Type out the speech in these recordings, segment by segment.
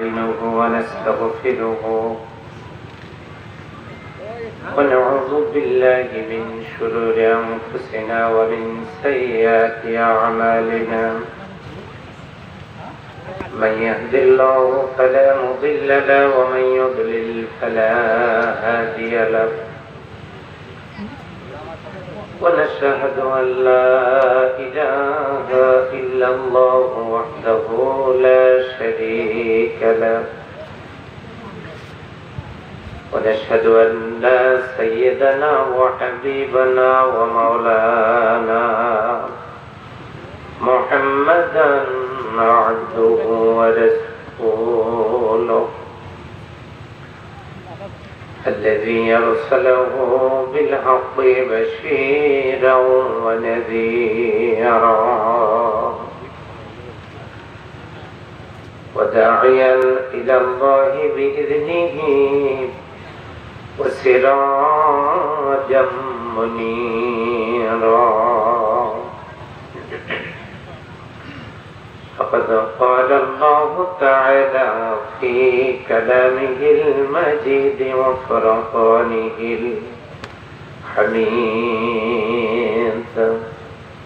نستعينه ونستغفره ونعوذ بالله من شرور أنفسنا ومن سيئات أعمالنا من يهد الله فلا مضل له ومن يضلل فلا هادي له ونشهد أن لا إله إلا الله وحده لا شريك له ونشهد أن سيدنا وحبيبنا ومولانا محمدا عبده ورسوله الذي أرسله بالحق بشيرا ونذيرا وداعيا إلى الله بإذنه وسراجا منيرا فقد قال الله تعالى في كلامه المجيد وفرقانه الحميد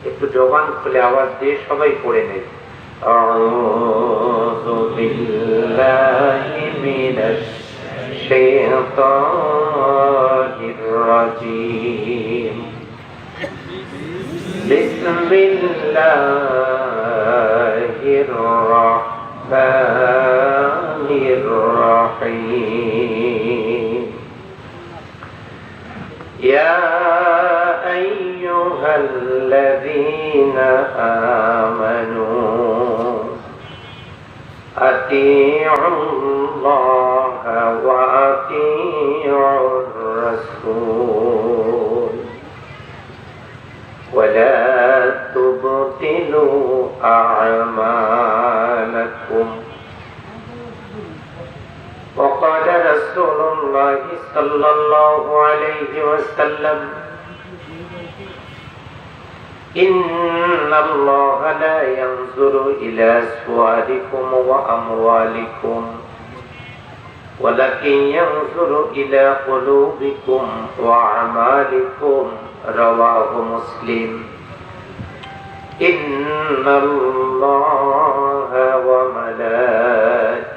একটু জবান খুলে আওয়াজ দিয়ে সবাই পড়ে নেন আউযু বিল্লাহি মিনাশ শাইতানির রাজীম বিসমিল্লাহির রাহমানির রাহিম ইয়া আইয়ুহাল্লাযীনা আমানু আতিউল্লাহা ওয়া আতিউর রাসূল ولا تبطلوا أعمالكم وقال رسول الله صلى الله عليه وسلم إن الله لا ينظر إلى صوركم وأموالكم ولكن ينظر إلى قلوبكم وأعمالكم رواه مسلم إن الله وملائكته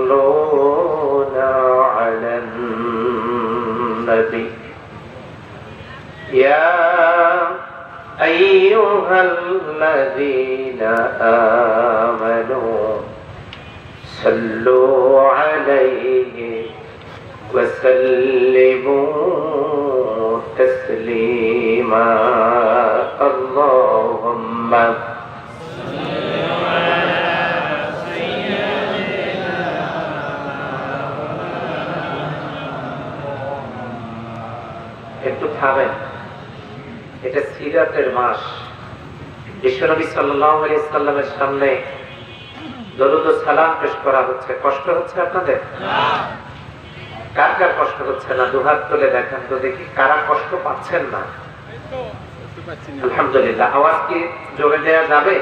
يصلون على النبي يا أيها الذين آمنوا صلوا عليه وسلموا تسليما اللهم একটু থামেন এটা সিরাতের মাস বিশ্বনবী সাল্লাল্লাহু আলাইহি সাল্লামের সামনে দরুদ ও সালাম পেশ করা হচ্ছে কষ্ট হচ্ছে আপনাদের না কার কার কষ্ট হচ্ছে না দুহাত তুলে দেখান তো দেখি কারা কষ্ট পাচ্ছেন না আলহামদুলিল্লাহ আওয়াজ কি জোরে দেওয়া যাবে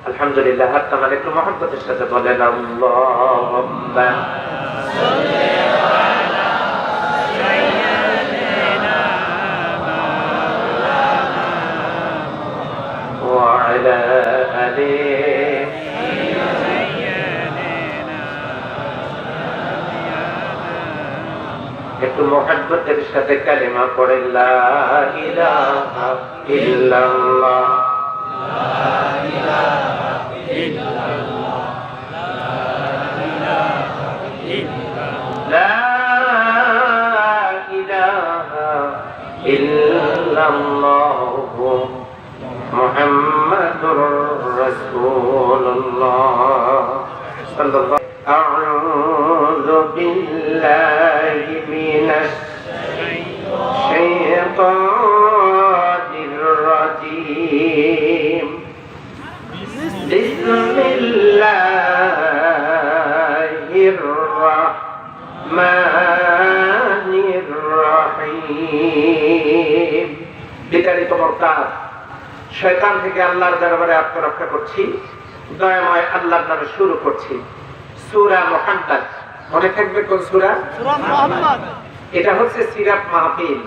আলহামদুলিল্লাহ হাত নামান একটু মহব্বতের সাথে বলেন আল্লাহুম্মা সাল্লি আলা সাইয়্যিদিনা মাওলানা ওয়া আলা আলি একটু মুহাব্বতের সাথে কালিমা পড়ে লা ইলাহা ইল্লাল্লাহ লা ইলাহা ইল্লাল্লাহ লা ইলাহা ইল্লাল্লাহ মুহাম্মাদুর রাসূলুল্লাহ সাল্লাল্লাহু আউযু বিল্লাহি মিনাশ শাইতানির রাজীম বিসমিল্লাহির রাহমানির রাহিম বিতাড়িত মরতাদ শয়তান থেকে আল্লাহর দরবারে আত্মরক্ষা করছি। দয়াময় আল্লাহর নামে শুরু করছি। সূরা মুহাম্মদ, মনে থাকবে কোন সূরা? সূরা মুহাম্মদ। এটা হচ্ছে সিরাত মাহফিল,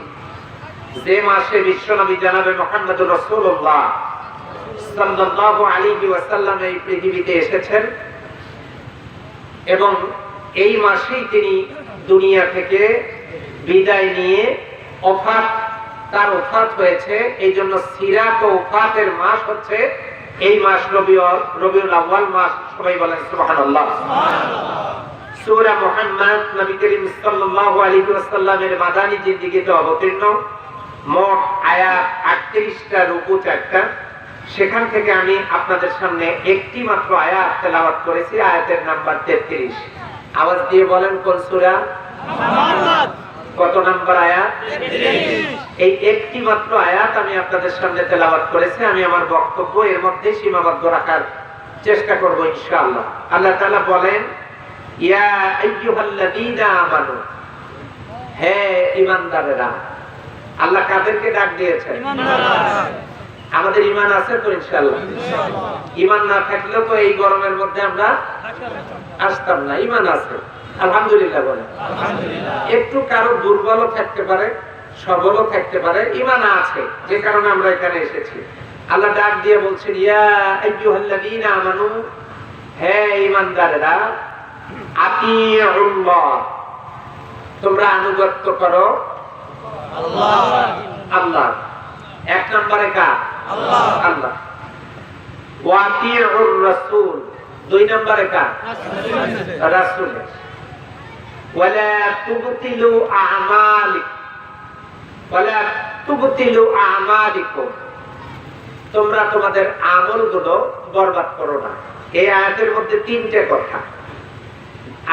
যে মাসে বিশ্বনবী জনাবে মুহাম্মদুর রাসূলুল্লাহ সাল্লাল্লাহু আলাইহি ওয়াসাল্লাম এই পৃথিবীতে এসেছেন এবং এই মাসেই তিনি দুনিয়া থেকে বিদায় নিয়ে তার ওফাত হয়েছে। এই জন্য সিরাত ও ওফাতের মাস হচ্ছে এই মাস রবিউল আউয়াল মাস। সবাই বলেন সুবহানাল্লাহ। সূরা মুহাম্মদ নবী করিম সাল্লাল্লাহু আলাইহি ওয়াসাল্লামের মাদানী জিন্দেগিতে অবতীর্ণ। মোট আয়াত 38টা, রুকু 4টা। সেখান থেকে আমি আপনাদের সামনে একটি মাত্র আয়াত তেলাওয়াত করেছি, আয়াতের নাম্বার 33। আওয়াজ দিয়ে বলেন কোন সূরা? মুহাম্মদ। কত নাম্বার আয়াত? 33। এই একটি মাত্র আয়াত আমি আপনাদের সামনে তেলাওয়াত করেছি। আমি আমার বক্তব্য এর মধ্যে সীমাবদ্ধ রাখার চেষ্টা করব ইনশাআল্লাহ। আল্লাহ তাআলা বলেন, ইয়া আইয়ুহাল্লাযীনা আমানু, হে ঈমানদারেরা। আল্লাহ কাদেরকে ডাক দিয়েছেন? ঈমানদাররা। আমাদের ঈমান আছে তো ইনশাআল্লাহ? ইনশাআল্লাহ। ঈমান না থাকলে তো এই গরমের মধ্যে আমরা আসতাম না। ঈমান আছে, আলহামদুলিল্লাহ বলেন। আলহামদুলিল্লাহ। একটু কারো দুর্বলও থাকতে পারে, সবলও থাকতে পারে, ঈমান আছে, যে কারণে আমরা এখানে এসেছি। আল্লাহ ডাক দিয়ে বলছেন, ইয়া আইয়ুহাল্লাযীনা আমানু, হে ঈমানদারেরা, আতিউল্লাহ, তোমরা আনুগত্য করো আল্লাহ। এক নম্বরে কার? আল্লাহ। ওয়া আতিউর রাসূল, দুই নম্বরে কার? রাসূল। ওয়ালা তুবতিলু আমালিকুম, তোমরা তোমাদের আমলগুলো বরবাদ করো না। এই আয়াতের মধ্যে তিনটে কথা।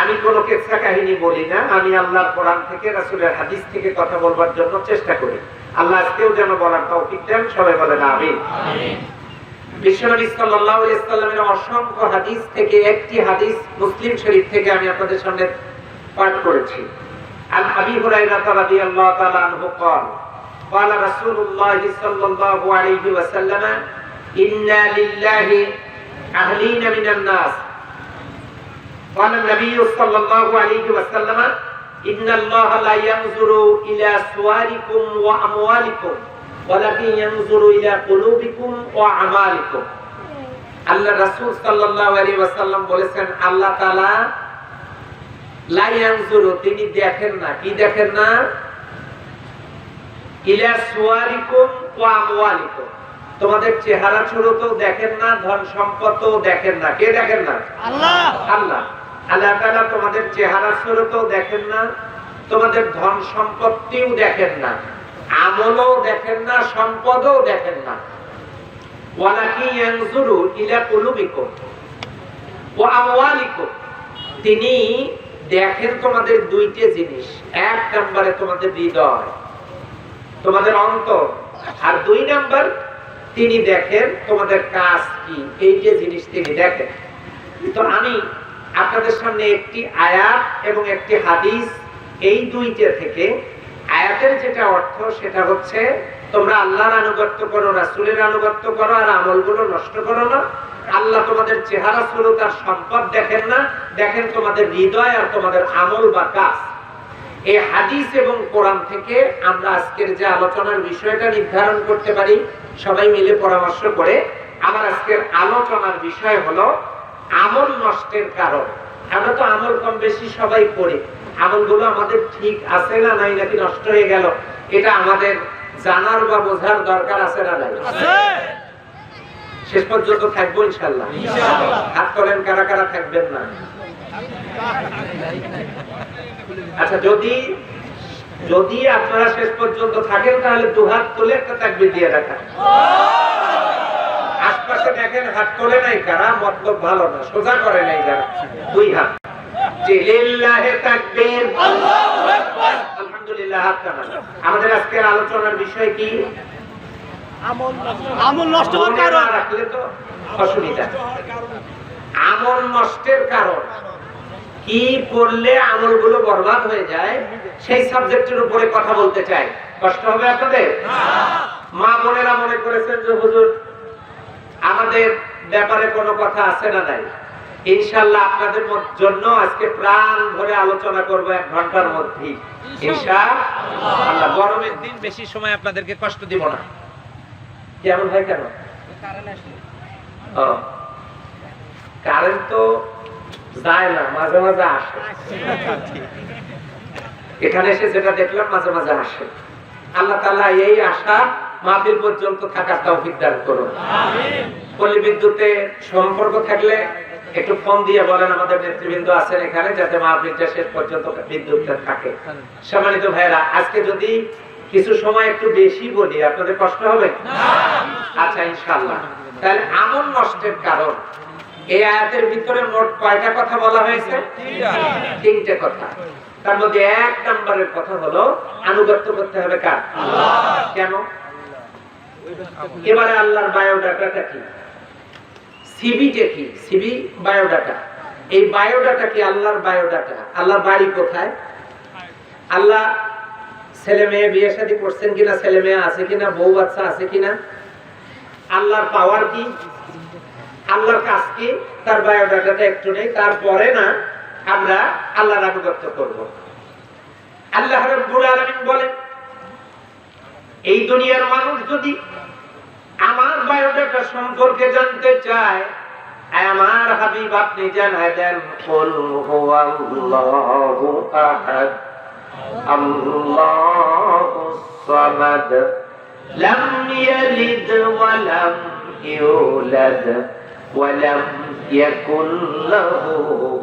আমি কোনো কিসসা কাহিনী বলি না, আমি আল্লাহর কোরআন থেকে, রাসূলের হাদিস থেকে কথা বলবার জন্য চেষ্টা করি। আল্লাহ আজকেও যেন বলার তৌফিক দেন। সবাই বলেন আমিন। বিশ্বনবী সাল্লাল্লাহু আলাইহি ওয়াসাল্লামের অসংখ্য হাদিস থেকে একটি হাদিস মুসলিম শরীফ থেকে আমি আপনাদের সামনে পাঠ করেছি। আন আবী হুরায়রা রাদিয়াল্লাহু তাআলা আনহু قال قال رسول الله صلى الله عليه وسلم إن لله أهلين من الناس قال النبي صلى الله عليه وسلم إن الله لا ينظر إلى صوركم وأموالكم ولكن ينظر إلى قلوبكم وأعمالكم। আল্লাহ রাসূল সাল্লাল্লাহু আলাইহি ওয়াসাল্লাম বলেছেন, আল্লাহ তাআলা লা ইয়ানজুরু, তিনি দেখেন না। কি দেখেন না? ইলা সুওয়ারিকুম ওয়া আমওয়ালিকুম, তোমাদের চেহারা সুরতও দেখেন না, ধন সম্পদও দেখেন না। কে দেখেন না? আল্লাহ। আল্লাহ। আল্লাহ তাআলা তোমাদের চেহারা সুরতও দেখেন না, তোমাদের ধন সম্পত্তিও দেখেন না, আমলও দেখেন না, সম্পদও দেখেন না। ওয়ালাকিন ইয়ানজুরু ইলা কুলুবিকুম ওয়া আমওয়ালিকুম, তিনি দেখেন তোমাদের দুইটা জিনিস। এক নম্বরে তোমাদের হৃদয়, তোমাদের অন্তর, আর দুই নাম্বার তিনি দেখেন তোমাদের কাজ কি। এই যে জিনিস তিনি দেখেন। তো আমি আপনাদের সামনে একটি আয়াত এবং একটি হাদিস, এই দুইটা থেকে আয়াতের যেটা অর্থ সেটা হচ্ছে, তোমরা আল্লাহর আনুগত্য করো, রাসূলের আনুগত্য করো, আর আমলগুলো নষ্ট করো না। আল্লাহ তোমাদের চেহারা সুরত আর সম্পদ দেখেন না, দেখেন তোমাদের হৃদয় আর তোমাদের আমল বা কাজ। এই হাদিস এবং কোরআন থেকে আমরা আজকের যে আলোচনার বিষয়টা নির্ধারণ করতে পারি সবাই মিলে পরামর্শ করে। আমার আজকের আলোচনার বিষয় হলো আমল নষ্টের কারণ। আমরা তো আমল কম বেশি সবাই করি, আমলগুলো আমাদের ঠিক আছে না নাই, নাকি নষ্ট হয়ে গেল, এটা আমাদের জানার বা বোঝার দরকার আছে না নাই? শেষ পর্যন্ত থাকবো ইনশাআল্লাহ। হাত তোলেন কারা কারা থাকবেন না। আচ্ছা, যদি আপনারা শেষ পর্যন্ত থাকেন তাহলে দু হাত তুলে একটা তাকবীর দিয়ে রাখেন। আশপাশে দেখেন হাত তোলে নাই কারা, মতলব ভালো না, সোজা করে নাই যারা, দুই হাত। লিল্লাহি তাকবীর, আল্লাহু আকবার, আলহামদুলিল্লাহ। হাত টানান। আমাদের আজকের আলোচনার বিষয় কি? আমল নষ্ট হওয়ার কারণ। রাখলে তো অসুবিধা। আমল নষ্টের কারণ কি করলে আমলগুলো বরবাদ হয়ে যায়, সেই সাবজেক্টের উপরে কথা বলতে চাই। কষ্ট হবে আপনাদের? মা বোনেরা মনে করেছেন যে হুজুর আমাদের ব্যাপারে কোনো কথা আছে না নাই? ইনশাআল্লাহ আপনাদের জন্য আজকে প্রাণ ভরে আলোচনা করব 1 ঘন্টার মধ্যে ইনশাআল্লাহ। গরমের দিন বেশি সময় আপনাদেরকে কষ্ট দিব না। কেমন হয় কেন? কারেন্ট তো যায় না, মাঝে মাঝে আসে। এখানে এসে যেটা দেখলাম মাঝে মাঝে আসে। আল্লাহ তাআলা এই আশা মাহফিল পর্যন্ত থাকার তৌফিক দান করুন। আমিন। পল্লী বিদ্যুতে সম্পর্ক থাকলে একটু ফোন দিয়ে বলেন আমাদের নেতৃবৃন্দ আছেন এখানে, যাতে মাহফিলটা শেষ পর্যন্ত বিদ্যুৎটা থাকে। সম্মানিত ভাইরা, আজকে যদি কিছু সময় একটু বেশি বলি আপনাদের কষ্ট হবে না? আচ্ছা ইনশাআল্লাহ। তাহলে আমল নষ্টের কারণ, এই আয়াতের ভিতরে মোট কয়টা কথা বলা হয়েছে? 3টে কথা। তার মধ্যে 1 নম্বরের কথা হলো আনুগত্য করতে হবে কার? আল্লাহ। কেন? এবারে আল্লাহর বায়োডাটাটা কি, সিভিটা কি, সিভি বায়োডাটা। এই বায়োডাটা কি আল্লাহর বায়োডাটা। আল্লাহর বাড়ি কোথায়, আল্লাহ ছেলে মেয়ে বিয়ে শাদী করছেন কিনা, ছেলে মেয়ে আছে কিনা, বউ বাচ্চা আছে কিনা, আল্লাহর পাওয়ার কি, আল্লাহর কাজ কি, তার বায়োডাটাটা একটু নেই। তারপরে না আমরা আল্লাহর আনুগত্য করব। আল্লাহ রাব্বুল আলামিন বলেন, এই দুনিয়ার মানুষ যদি আমার বায়োডাটা সম্পর্কে জানতে চায়, আমার হাবিব আপনি জানায় দেন, কুল হুয়াল্লাহু আহাদ আল্লাহুস সামাদ লাম ইয়ালিদ ওয়া লাম ইউলাদ ওয়া লাম ইয়াকুল লাহু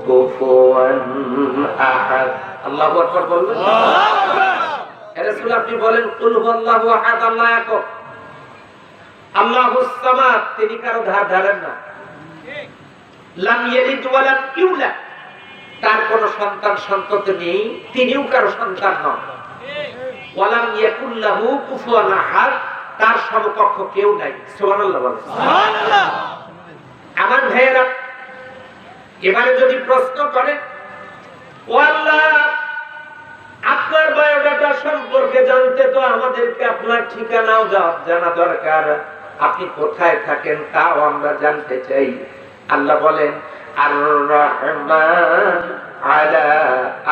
কুফুয়ান আহাদ। আল্লাহু আকবার বলবেন। আল্লাহু আকবার। রাসূল আপনি বলেন, কুল হুয়াল্লাহু আহাদ, আল্লাহ একক। আল্লাহুস সামাদ, তিনি কারো ধার ধারেন না। লাম ইয়ালিদ ওয়া লাম ইউলাদ, তার কোনো সন্তান সন্ততি নেই, তিনিও কারো সন্তান নন। ওয়া লাম ইয়াকুল লাহু কুফুয়ান আহাদ, তার সমকক্ষ কেউ নাই। সুবহানাল্লাহ বলেন। সুবহানাল্লাহ। আমার ভাইয়েরা, এবারে যদি প্রশ্ন করেন, ও আল্লাহ আপনার বায়োডাটা সম্পর্কে জানতে তো আমাদেরকে আপনার ঠিকানাও জানা দরকার, আপনি কোথায় থাকেন তাও আমরা জানতে চাই। আল্লাহ বলেন, আর রহমান আলা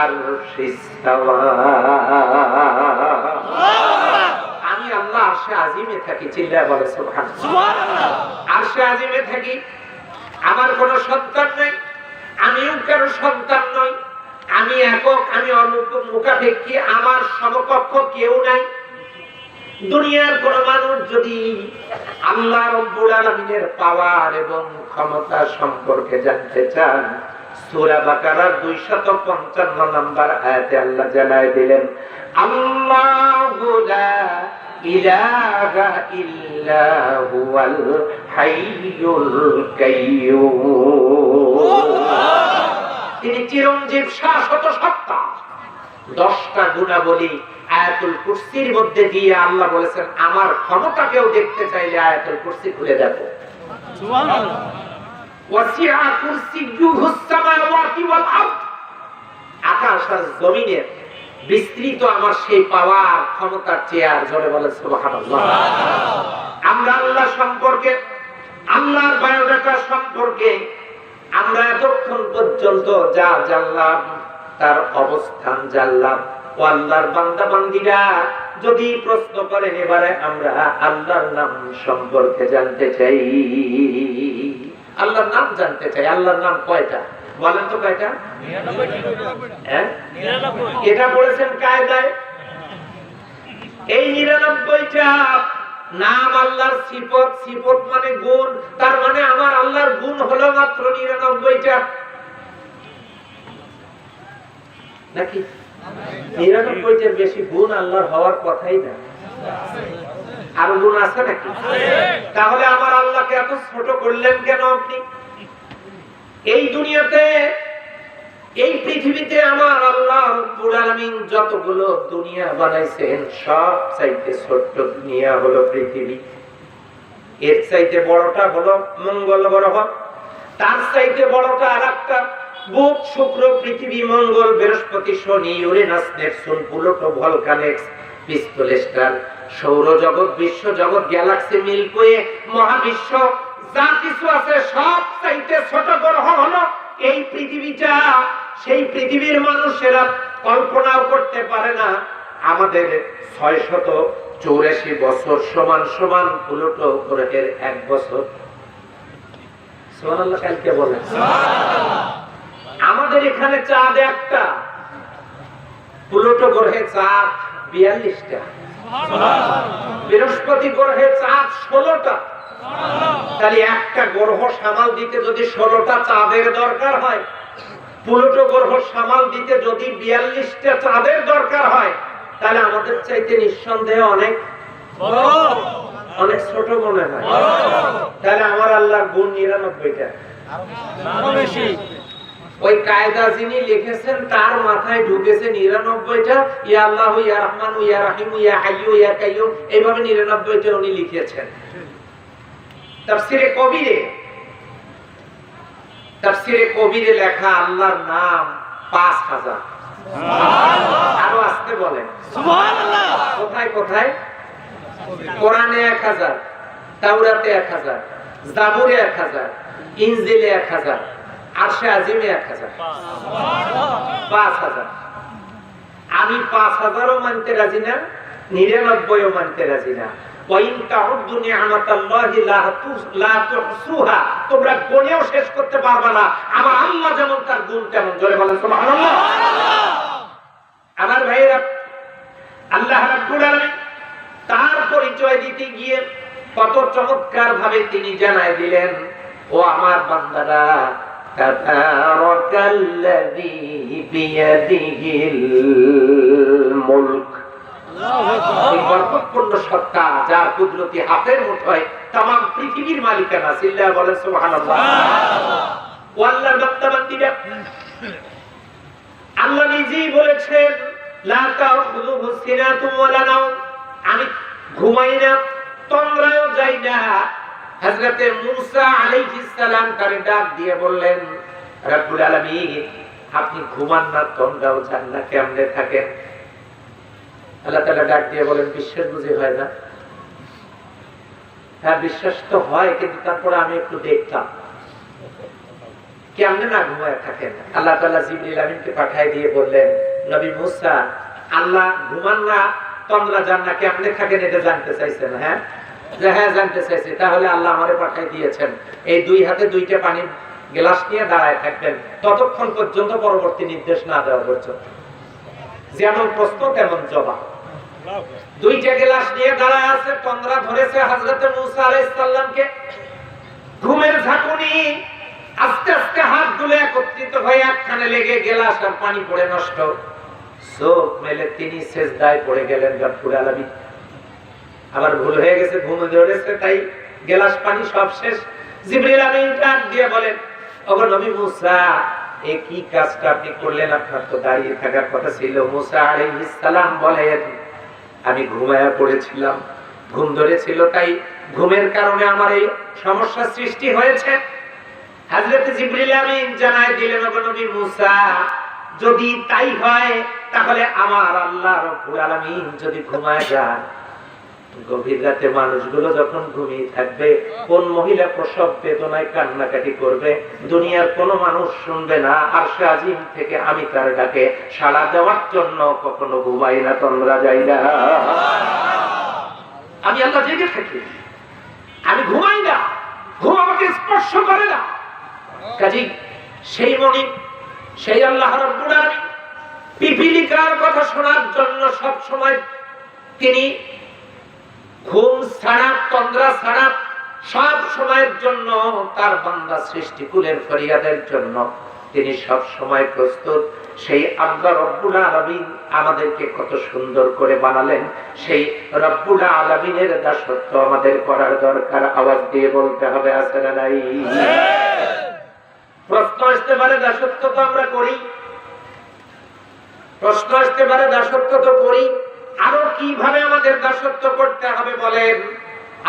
আরশিস তাওয়া। আমি আল্লাহ আরশে আজিমে থাকি। চিল্লায় বলে সুবহানাল্লাহ। আরশে আজিমে থাকি, আমার কোনো সন্তান নেই, আমিও কারো সন্তান নই, আমি একক, আমি মুখাপেক্ষী, আমার সমকক্ষ কেউ নাই। দুনিয়ার কোন মানুষ যদি আল্লাহ রাব্বুল আলামিনের পাওয়ার এবং ক্ষমতা সম্পর্কে জানতে চান, সূরা বাকারার 255 নম্বর আয়াতে আল্লাহ জানায় দিলেন, আল্লাহু লা ইলাহা ইল্লা হুয়াল হাইয়ুল কাইয়্যুম। তিনি চিরঞ্জীব, শাশ্বত সত্তা। 10টা গুণাবলী আয়াতুল কুরসির মধ্যে দিয়ে আল্লাহ বলেছেন, আমার ক্ষমতাকেও দেখতে চাইলে আয়াতুল কুরসি খুলে দেখো। সুবহানাল্লাহ। ওয়াসিআ কুরসিয়্যুহুস সামাওয়াতি ওয়াল আরদ, আকাশ আর জমিনের বিস্তৃত আমার সেই পাওয়ার ক্ষমতার চেয়ার। জোরে বলে সুবহানাল্লাহ। আমরা আল্লাহ সম্পর্কে, আল্লাহর বায়োডাটা সম্পর্কে আমরা এতক্ষণ পর্যন্ত যা জানলাম, তার অবস্থান জানলাম। ও আল্লাহর বান্দা বান্দীরা, যদি প্রশ্ন করেন এবারে আমরা আল্লাহর নাম সম্পর্কে জানতে চাই, আল্লাহর নাম জানতে চাই। আল্লাহর নাম কয়টা বলেন তো? কয়টা? 99। এটা বলেছেন কায়দায়। এই 99টা নাম আল্লাহর সিফত, সিফত মানে গুণ, তার মানে আমার আল্লাহর গুণ হলো মাত্র 99টা নাকি? 99টার বেশি গুণ আল্লাহর হওয়ার কথাই না। আরো গুণ আছে নাকি? তাহলে আমার আল্লাহকে এত ছোট করলেন কেন আপনি? এই দুনিয়াতে, এই পৃথিবীতে আমার আল্লাহ রাব্বুল আলামিন যতগুলো দুনিয়া বানাইছেন, সব চাইতে ছোট্ট দুনিয়া হলো পৃথিবী। এর চাইতে বড়টা হলো মঙ্গল গ্রহ, তার চাইতে বড়টা আরেকটা বুধ, শুক্র, পৃথিবী, মঙ্গল, বৃহস্পতি, শনি, ইউরেনাস, নেপচুন, প্লুটো, ভলকানেক্স, পিস্তলেস্টার, সৌরজগৎ, বিশ্বজগৎ, গ্যালাক্সি, মিল্কি ওয়ে, মহাবিশ্ব, যা কিছু আছে সব চাইতে ছোট গ্রহ হলো এই পৃথিবীটা। সেই পৃথিবীর মানুষেরা কল্পনাও করতে পারে না আমাদের 684 বছর সমান সমান প্লুটো গ্রহের 1 বছর। সুবহানাল্লাহ, কালকে বলেন আমাদের এখানে চাঁদ একটা, প্লুটো গ্রহে চাঁদ 42টা, বৃহস্পতি গ্রহে চাঁদ 16টা। তাহলে একটা গ্রহ সামাল দিতে যদি 16টা চাঁদের দরকার হয়, প্লুটো গ্রহ সামাল দিতে যদি 42টা চাঁদের দরকার হয়, তাহলে আমাদের চাইতে নিঃসন্দেহে অনেক অনেক ছোট মনে হয়। তাহলে আমার আল্লাহর গুণ 99টা, আরো বেশি। ওই কায়দা যিনি লিখেছেন তার মাথায় ঢুকেছে 99টা। ইয়া আল্লাহু ইয়া রহমানু ইয়া রাহিমু ইয়া হাইয়্যু ইয়া কাইয়্যুম, এইভাবে 99টা উনি লিখেছেন। তাফসীরে কবিরে লেখা আল্লাহর নাম 5000। আরো আসতে বলেন সুবহানাল্লাহ। কোথায় কোথায়? কোরআনে 1000, তাওরাতে 1000, জাবুরে 1000, ইনজিলে 1000, আরশে আজিমে 1000, 5000। আমি 5000ও মানতে রাজি না, 99ও মানতে রাজি না। ওয়াইন তাউদ্দু নি'মাতাল্লাহি লা তুহসুহা, তোমরা গুণেও শেষ করতে পারবে না আমার আল্লাহ যেমন তার গুণ তেমন। জোরে বলেন সুবহানাল্লাহ। আমার ভাইরা, আল্লাহ রাব্বুল আলামিন তার পরিচয় দিতে গিয়ে কত চমৎকার ভাবে তিনি জানায় দিলেন, ও আমার বান্দারা, তাবারাকাল্লাযী বিয়াদিহিল মুলক, এই বরকতপূর্ণ সত্তা যার কুদরতি হাতের মুঠোয় तमाम পৃথিবীর মালিকানা। সিল্লাহ বলেন সুবহানাল্লাহ। ও আল্লাহর বান্দাবান্দিরা, আল্লাহ নিজেই বলেছেন লা তাখুযুহু সিনাতুন ওয়ালা নাওম, আমি ঘুমাই না, তন্দ্রায়ও যাই না। হযরতে মূসা আলাইহিস সালাম তারে ডাক দিয়ে বললেন, রব্বুল আলামিন আপনি ঘুমান না, তন্দ্রাও যান না, কেমনে থাকেন? আল্লাহ তাআলা ডাক দিয়ে বলেন, বিশ্বাস বুঝি হয় না? হ্যাঁ, বিশ্বাস তো হয়, কিন্তু তারপরে আমি একটু দেখতাম কেমনে না ঘুমায় থাকেন। আল্লাহ তাআলা জিবরিল আমিনকে পাঠিয়ে দিয়ে বললেন, নবী মূসা, আল্লাহ ঘুমান না, তন্দ্রা যান না, কেমনে থাকেন এটা জানতে চাইছেন? হ্যাঁ, যে হ্যাঁ জানতে চাইছি। তাহলে আল্লাহ আমারে পাঠিয়ে দিয়েছেন এই 2 হাতে 2টা পানির গ্লাস নিয়ে দাঁড়ায় থাকবেন ততক্ষণ পর্যন্ত, পরবর্তী নির্দেশ না দেওয়া পর্যন্ত। যেমন প্রশ্ন তেমন জবাব। 2টা গ্লাস নিয়ে দাঁড়ায় আছে, তন্দ্রা ধরেছে হযরত মূসা আলাইহিস সালামকে। ঘুমের ঝাঁকুনি, আস্তে আস্তে হাতগুলো একত্রিত হয়ে একখানে লেগে গ্লাস আর পানি পড়ে নষ্ট। চোখ মেলে তিনি সিজদায় পড়ে গেলেন রব্বুল আলামিন। আবার ভুল হয়ে গেছে, ঘুম ধরেছে, তাই গ্লাস পানি সব শেষ। জিবরিল আমিন ডাক দিয়ে বলেন, ওগো নবী মূসা, এই কি কাজটা আপনি করলেন? আপনার তো দাঁড়িয়ে থাকার কথা ছিল। মূসা আলাইহিস সালাম বলেন, আমি ঘুমায়া পড়েছিলাম, ঘুম ধরেছিল, তাই ঘুমের কারণে আমার এই সমস্যা সৃষ্টি হয়েছে। হযরত জিবরিল আমিন জানায় দিলেন, ওগো নবী মূসা, যদি তাই হয় তাহলে আমার আল্লাহ রাব্বুল আলামিন যদি ঘুমায় যান, গভীর রাতে মানুষগুলো যখন ঘুমিয়ে থাকবে, কোন মহিলা প্রসব বেদনায় কান্নাকাটি করবে দুনিয়ার কোন মানুষ শুনবে না। আরশে আজিম থেকে আমি তার ডাকে সাড়া দেওয়ার জন্য কখনো ঘুমাই না, তন্দ্রা যাই না। আমি আল্লাহ জেগে থাকি, আমি ঘুমাই না, ঘুম আমাকে স্পর্শ করে না। কাজী সেই মনি, সেই আল্লাহ রাব্বুল আলামিন পিপিলিকার কথা শোনার জন্য সব সময় তিনি ঘুম ছাড়া, তন্দ্রা ছাড়া সব সময়ের জন্য তার বান্দা সৃষ্টিকুলের ফরিয়াদের জন্য তিনি সব সময় প্রস্তুত। সেই আল্লাহ রব্বুল আলামিন আমাদেরকে কত সুন্দর করে বানালেন, সেই রব্বুল আলামিনের দাসত্ব আমাদের করার দরকার। আওয়াজ দিয়ে বলতে হবে, আছে না নাই? প্রশ্ন আসতে পারে, দাসত্ব তো আমরা করি, প্রশ্ন আসতে পারে, দাসত্ব তো করি, আরো কিভাবে আমাদের দাসত্ব করতে হবে বলেন?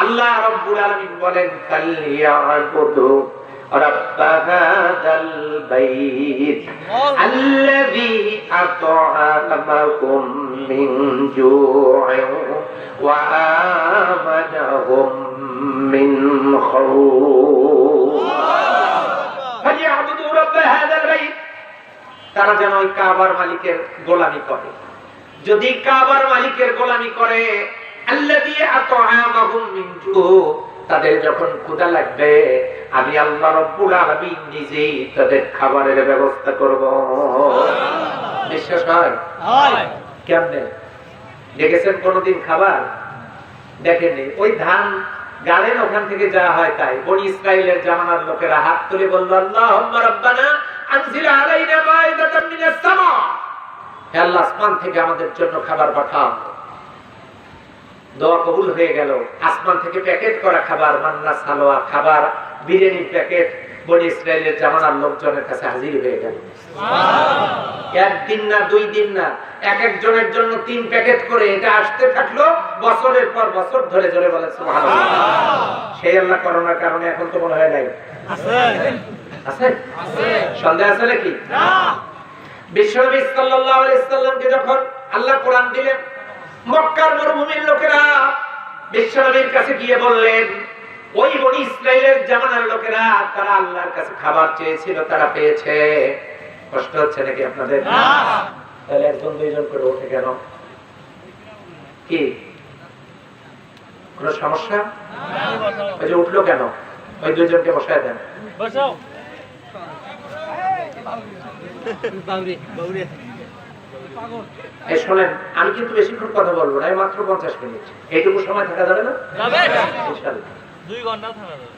আল্লাহ রাব্বুল আলামিন বলেন, ফালিয়াবুদু রাব্ব হাযাল বাইত আল্লাযী আত'আমাহুম মিন জু'ইন ওয়া আমানাহুম মিন খাউফ ফালিয়াবুদু রাব্ব হাযাল বাইত। তারা যেন ওই কাবার মালিকের গোলামি করে। যদি কাবার মালিকের গোলামি করে, আল্লাযী আত'আমাহুম মিন জু, তাদের যখন ক্ষুধা লাগবে আমি আল্লাহ রাব্বুল আলামিন নিজেই তাদের খাবারের ব্যবস্থা করব। বিশ্বাস হয়? কেমনে? দেখেছেন কোনদিন খাবার? দেখেননি। ওই ধান গালেন, ওখান থেকে যা হয় তাই। বনি ইসরাইলের জামানার লোকেরা হাত তুলে বলল, আল্লাহুম্মা রাব্বানা আনজিল আলাইনা মাইদাতাম মিনাস সামা, হে আল্লাহ আসমান থেকে আমাদের জন্য খাবার পাঠাও। দোয়া কবুল হয়ে গেল। আসমান থেকে প্যাকেট করা খাবার, মান্না সালোয়া খাবার, বিরিয়ানির প্যাকেট বনি ইসরাইলের জামানার লোকজনের কাছে হাজির হয়ে গেল। একদিন না, 2 দিন না, এক একজনের জন্য 3 প্যাকেট করে এটা আসতে থাকলো বছরের পর বছর ধরে। জোরে বলে সুবহানাল্লাহ। সেই আল্লাহ করোনার কারণে এখন তো মনে হয় নাই। আছে? সন্দেহ আছে নাকি? বিশ্বনবী সাল্লাল্লাহু আলাইহি সাল্লামকে যখন আল্লাহ কোরআন দিলেন, মক্কার মরুভূমির লোকেরা বিশ্বনবীর কাছে গিয়ে বললেন, ওই বনি ইসরাইলের জামানার লোকেরা তারা আল্লাহর কাছে খাবার চেয়েছিল, তারা পেয়েছে। কষ্ট হচ্ছে নাকি আপনাদের? তাহলে 1-2জন করে ওঠে কেন? কি কোন সমস্যা? ওই যে উঠলো কেন? ওই 2জনকে বসায় দেন। বসাও। এই শোনেন, আমি কিন্তু বেশিক্ষণ কথা বলবো না, মাত্র 50 মিনিট। এইটুকু সময় থাকা যাবে না? ইনশাআল্লাহ 2 ঘন্টা থাকা যাবে।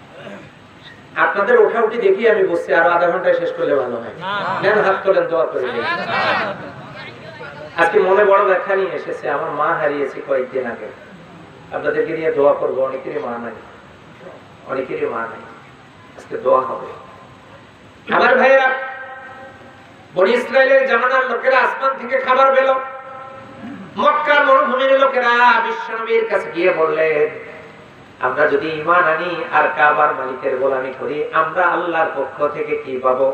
আপনাদের ওঠাউঠি দেখি আমি বসছি, আরো আধা ঘন্টায় শেষ করলে ভালো হয়। নেন, হাত তোলেন, দোয়া করে দিন। আজকে মনে বড় ব্যাখ্যা নিয়ে এসেছে। আমার মা হারিয়েছে কয়েকদিন আগে। আপনাদেরকে নিয়ে দোয়া করবো। অনেকেরই মা নাই, অনেকেরই মা নাই। আজকে দোয়া হবে। আমার ভাইয়েরা, বনি ইসরাইলের জামানার লোকেরা আসমান থেকে খাবার পেল। মক্কার মরুভূমির লোকেরা বিশ্বনবীর কাছে গিয়ে বললেন, আমরা যদি ঈমান আনি আর কাবার মালিকের গোলামি করি, আমরা আল্লাহর পক্ষ থেকে কি পাবো?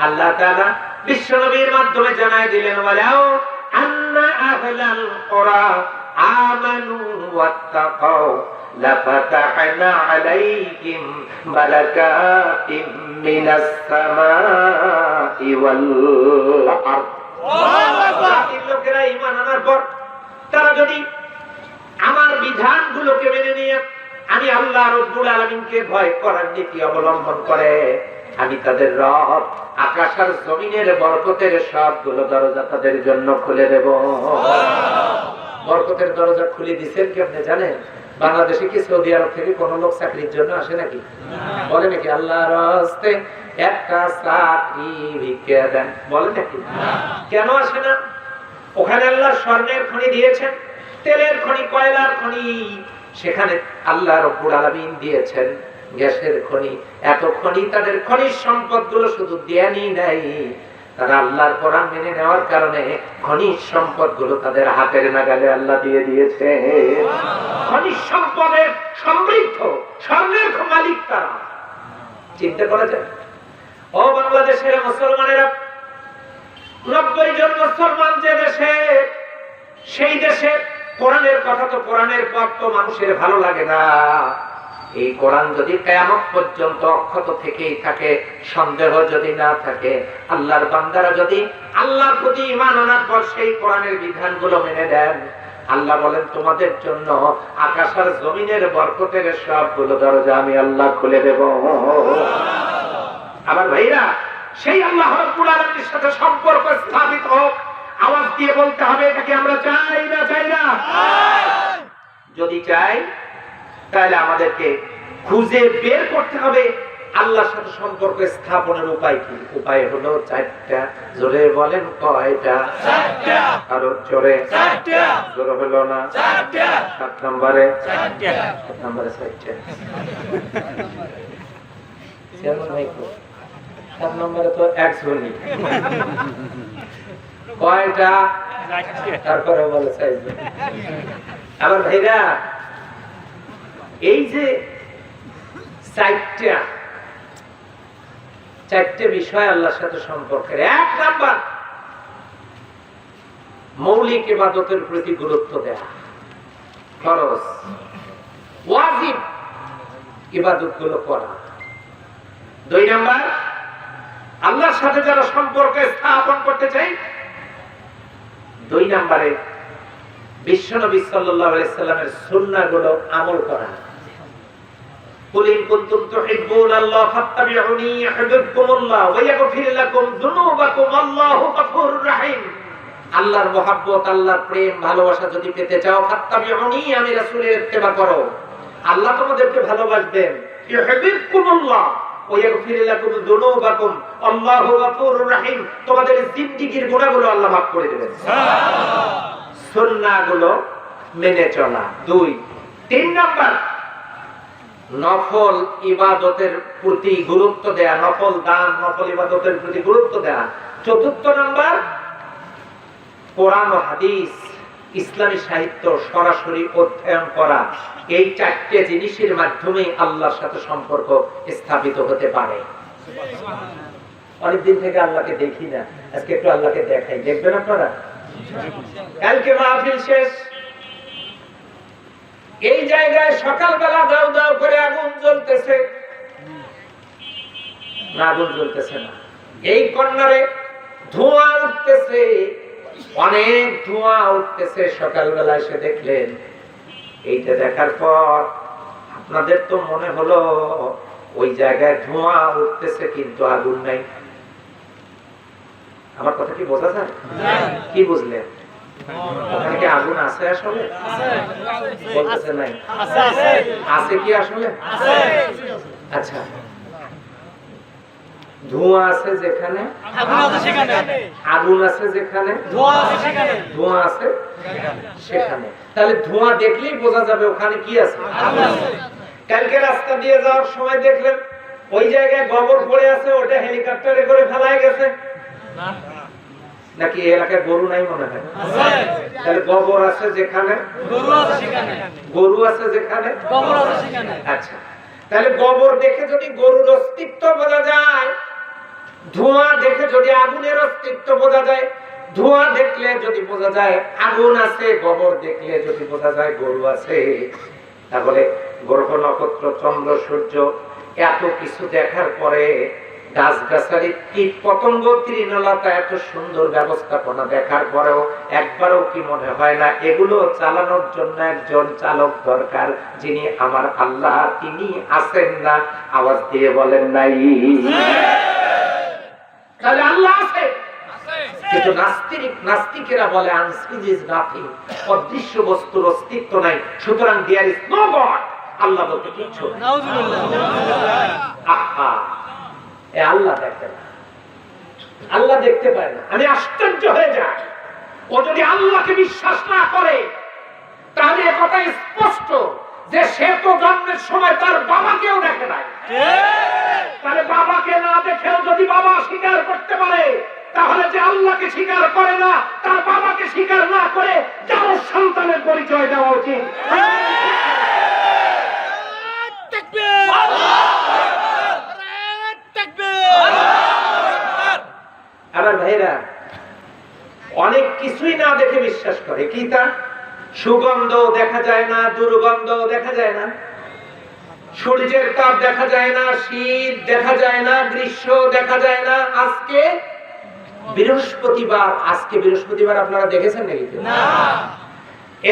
আল্লাহ তাআলা বিশ্বনবীর মাধ্যমে জানায় দিলেন, ওয়ালাউ আন্না আহলাল কুরা আমানু ওয়াত্তাকাউ লাফাতাহনা আলাইহিম বারাকাতিম মিনাস সামাই ওয়াল আরদ। জাতির লোকেরা ঈমান আনার পর তারা যদি আমার বিধানগুলোকে মেনে নিয়ে আমি আল্লাহ রাব্বুল আলামিনকে ভয় করার নীতি অবলম্বন করে, আমি তাদের রব আকাশ আর জমিনের বরকতের সবগুলো দরজা তাদের জন্য খুলে দেব। বরকতের দরজা খুলে দিচ্ছেন কি আপনি জানেন? বাংলাদেশে কি সৌদি আরব থেকে কোন লোক চাকরির জন্য আসে নাকি? বলে নাকি আল্লাহর রাস্তে একটা চাকরি ভিক্ষা দেন? বলে নাকি? কেন আসে না? ওখানে আল্লাহ স্বর্ণের খনি দিয়েছেন, তেলের খনি, কয়লার খনি। সেখানে আল্লাহ রাব্বুল আলামিন দিয়েছেন গ্যাসের খনি। এত খনি, তাদের খনিজ সম্পদগুলো শুধু দেয়ানি নাই, তারা আল্লাহর কোরআন মেনে নেওয়ার কারণে খনিজ সম্পদগুলো তাদের হাতের নাগালে আল্লাহ দিয়ে দিয়েছে। খনিজ সম্পদের সমৃদ্ধ স্বর্ণের মালিক তারা। চিন্তা করা যায়? ও বাংলাদেশের মুসলমানেরা, 90 জন মুসলমান যে দেশে, সেই দেশে কোরআনের কথা তো, কোরআনের পথ তো মানুষের ভালো লাগে না। এই কোরআন যদি কিয়ামত পর্যন্ত অক্ষত থেকেই থাকে, সন্দেহ যদি না থাকে, আল্লাহর বান্দারা যদি আল্লাহর প্রতি ঈমান আনার পর সেই কোরআনের বিধানগুলো মেনে নেন, আল্লাহ বলেন তোমাদের জন্য আকাশ আর জমিনের বরকতের সবগুলো দরজা আমি আল্লাহ খুলে দেব। আমার ভাইরা, সেই আল্লাহ রাব্বুল আলামিনের সাথে সম্পর্ক স্থাপিত হোক। আওয়াজ দিয়ে বলতে হবে, এটাকে আমরা চাই না? চাই না? যদি চাই তাহলে আমাদেরকে খুঁজে বের করতে হবে আল্লাহর সাথে সম্পর্ক স্থাপনের উপায় কি। উপায় হলো 4টা। জোরে বলেন কয়টা? 4টা। আরো জোরে? 4টা। জোরে হলো না? 4টা। 7 নম্বরে? 4টা। 7 নম্বরে 4টা। 7 নম্বরে তো এক শুনি। কয়টা? তারপরে বলে চাইবে। আমার ভাইরা, এই যে 4টে বিষয় আল্লাহর সাথে সম্পর্কের। 1 নাম্বার, মৌলিক ইবাদতের প্রতি গুরুত্ব দেয়া, ফরজ, ওয়াজিব। ইবাদতগুলো করা। 2 নাম্বার, আল্লাহর সাথে যারা সম্পর্ক স্থাপন করতে চায়, 2 নম্বরে বিশ্বনবী সাল্লাল্লাহু আলাইহি সাল্লামের সুন্নাহগুলো আমল করা। কুল ইন কুনতুম তুহিব্বুনাল্লাহ ফাত্তাবিউনি ইউহিব্বুকুমুল্লাহ ওয়া ইয়াগফির লাকুম যুনুবাকুম আল্লাহু গফুরুর রহিম। আল্লাহর মহব্বত, আল্লাহর প্রেম, ভালোবাসা যদি পেতে চাও, ফাত্তাবিউনি, আমি রাসূলের ইত্তেবা করো, আল্লাহ তোমাদেরকে ভালোবাসবেন। ইউহিব্বুকুমুল্লাহ ওয়া ইয়াগফির লাকুম যুনুবাকুম আল্লাহু গফুরুর রহিম, তোমাদের জিন্দেগীর গুনাহগুলো আল্লাহ মাফ করে দেবেন। সুন্নাহগুলো মেনে চলা। 2 3 নাম্বার, নফল ইবাদতের প্রতি গুরুত্ব দেয়া, নফল দান, নফল ইবাদতের প্রতি গুরুত্ব দেয়া। 4 নাম্বার, কোরআন ও হাদিস, ইসলামী সাহিত্য সরাসরি অধ্যয়ন করা। এই 4টে জিনিসের মাধ্যমে আল্লাহর সাথে সম্পর্ক স্থাপিত হতে পারে। অনেকদিন থেকে আল্লাহকে দেখি না, আজকে একটু আল্লাহকে দেখাই। দেখবেন আপনারা? কালকে মাহফিল শেষ, এই জায়গায় সকালবেলা দাও দাও করে আগুন জ্বলতেছে না? আগুন জ্বলতেছে না। এই কর্নারে ধোঁয়া উঠতেছে, অনেক ধোঁয়া উঠতেছে। সকালবেলা এসে দেখলেন, এইটা দেখার পর আপনাদের তো মনে হলো ওই জায়গায় ধোঁয়া উঠতেছে কিন্তু আগুন নাই। আমার কথা কি বোঝা যায়? কি বুঝলেন? ওখানে কি আগুন আছে আসলে? বলতেছে নাই। আছে কি আসলে? আচ্ছা, ধোঁয়া আছে যেখানে আগুন আছে, যেখানে ধোঁয়া আছে সেখানে। তাহলে ধোঁয়া দেখলেই বোঝা যাবে ওখানে কি আছে। কালকে রাস্তা দিয়ে যাওয়ার সময় দেখলেন ওই জায়গায় গোবর পড়ে আছে, ওটা হেলিকপ্টারে করে ফেলায় গেছে নাকি? এলাকায় গরু নাই মনে হয়। তাহলে গোবর আছে যেখানে গরু আছে, যেখানে আচ্ছা, তাহলে গোবর দেখে যদি গরুর অস্তিত্ব বোঝা যায়, ধোঁয়া দেখে যদি আগুনের অস্তিত্ব বোঝা যায়, ধোঁয়া দেখলে যদি বোঝা যায় আগুন আছে, গোবর দেখলে যদি বোঝা যায় গরু আছে, তাহলে গ্রহ নক্ষত্র চন্দ্র সূর্য এত কিছু দেখার পরে গাছগাছালি কীট পতঙ্গ তৃণলতা এত সুন্দর ব্যবস্থাপনা দেখার পরেও একবারও কি মনে হয় না এগুলো চালানোর জন্য একজন চালক দরকার, যিনি আমার আল্লাহ, তিনি আছেন না? আওয়াজ দিয়ে বলেন নাই। তাহলে আল্লাহ আছে, কিন্তু নাস্তিকেরা বলে আনসিন ইজ নাথিং, অদৃশ্য বস্তুর অস্তিত্ব নাই, সুতরাং দেয়ার ইজ নো গড, আল্লাহ বলতে কিচ্ছু নেই। আহা, আল্লাহ দেখে না, আল্লাহ দেখতে পায় না। আমি আশ্চর্য হয়ে যাই, ও যদি আল্লাহকে বিশ্বাস না করে তাহলে কথা স্পষ্ট যে সে তো জন্মের সময় তার বাবাকেও দেখে নাই। তাহলে বাবাকে না দেখেও যদি বাবা স্বীকার করতে পারে, তাহলে যে আল্লাহকে স্বীকার করে না তার বাবাকে স্বীকার না করে যার সন্তানের পরিচয় দেওয়া উচিত। আমার ভাইরা অনেক কিছুই না দেখে বিশ্বাস করে। কি তা? সুগন্ধ দেখা যায় না, দুর্গন্ধ দেখা যায় না, সূর্যের তাপ দেখা যায় না, শীত দেখা যায় না, গ্রীষ্ম দেখা যায় না। আজকে বৃহস্পতিবার, আজকে বৃহস্পতিবার আপনারা দেখেছেন নাকি? না।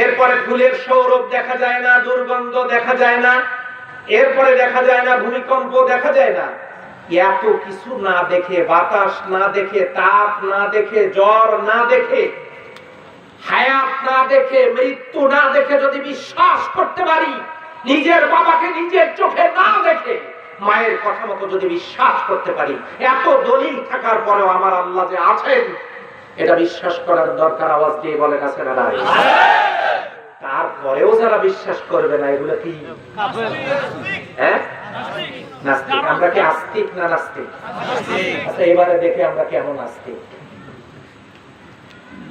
এরপরে ফুলের সৌরভ দেখা যায় না, দুর্গন্ধ দেখা যায় না, এরপরে দেখা যায় না ভূমিকম্প দেখা যায় না। এত কিছু না দেখে, বাতাস না দেখে, তাপ না দেখে, জ্বর না দেখে, হায়াত না দেখে, মৃত্যু না দেখে যদি বিশ্বাস করতে পারি, নিজের বাবাকে নিজের চোখে না দেখে মায়ের কথা মতো যদি বিশ্বাস করতে পারি, এত দলিল থাকার পরেও আমার আল্লাহ যে আছেন এটা বিশ্বাস করার দরকার। আওয়াজ দিয়ে বলেন আছে না? তারপরেও যারা বিশ্বাস করবে না, এগুলো কি? হ্যাঁ, নাস্তিক। আমরা কি আস্তিক না নাস্তিক? আচ্ছা, এবারে দেখে আমরা কেমন আস্তিক।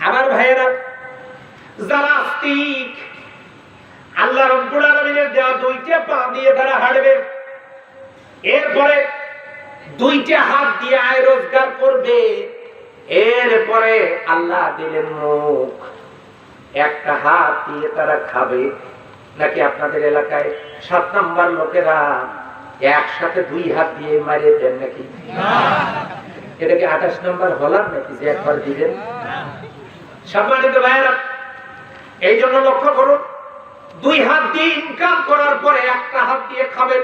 আমার ভাইয়েরা, যারা আস্তিক, আল্লাহ রাব্বুল আলামিনের দেওয়া 2টা পা দিয়ে তারা হাঁটবে, এরপরে 2টা হাত দিয়ে আয় রোজগার করবে, এরপরে আল্লাহ দিলেন মুখ, একটা হাত দিয়ে তারা খাবে। নাকি আপনাদের এলাকায় 7 নাম্বার লোকেরা একসাথে 2 হাত দিয়ে মারিয়ে দেন নাকি? এটা কি 28 নম্বর হলার নাকি যে একবার দিবেন? সম্মানিত ভাইরা, এই জন্য লক্ষ্য করুন, 2 হাত দিয়ে ইনকাম করার পরে একটা হাত দিয়ে খাবেন।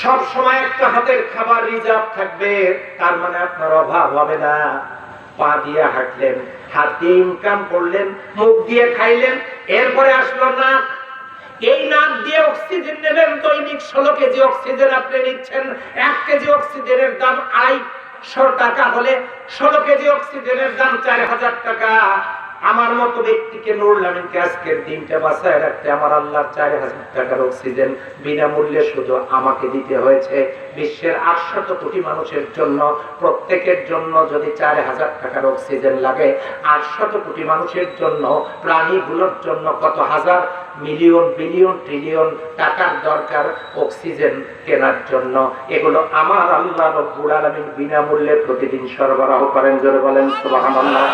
সব সময় একটা হাতের খাবার রিজার্ভ থাকবে, তার মানে আপনার অভাব হবে না। পা দিয়ে হাঁটলেন, হাত দিয়ে ইনকাম করলেন, মুখ দিয়ে খাইলেন, এরপরে আসলো নাক। এই নাক দিয়ে অক্সিজেন নেবেন। দৈনিক 16 কেজি অক্সিজেন আপনি নিচ্ছেন। 1 কেজি অক্সিজেনের দাম 250 টাকা হলে 16 কেজি অক্সিজেনের দাম 4000 টাকা। আমার মতো ব্যক্তিকে নুরুল আমিনকে আজকের দিনটা বাঁচায় রাখতে আমার আল্লাহর 4000 টাকার অক্সিজেন বিনামূল্যে শুধু আমাকে দিতে হয়েছে। বিশ্বের 800 কোটি মানুষের জন্য, প্রত্যেকের জন্য যদি 4000 টাকার অক্সিজেন লাগে, 800 কোটি মানুষের জন্য, প্রাণীগুলোর জন্য কত হাজার মিলিয়ন বিলিয়ন ট্রিলিয়ন টাকার দরকার অক্সিজেন কেনার জন্য। এগুলো আমার আল্লাহ রব্বুল আলামিন বিনামূল্যে প্রতিদিন সরবরাহ করেন। জোরে বলেন সুবহানাল্লাহ।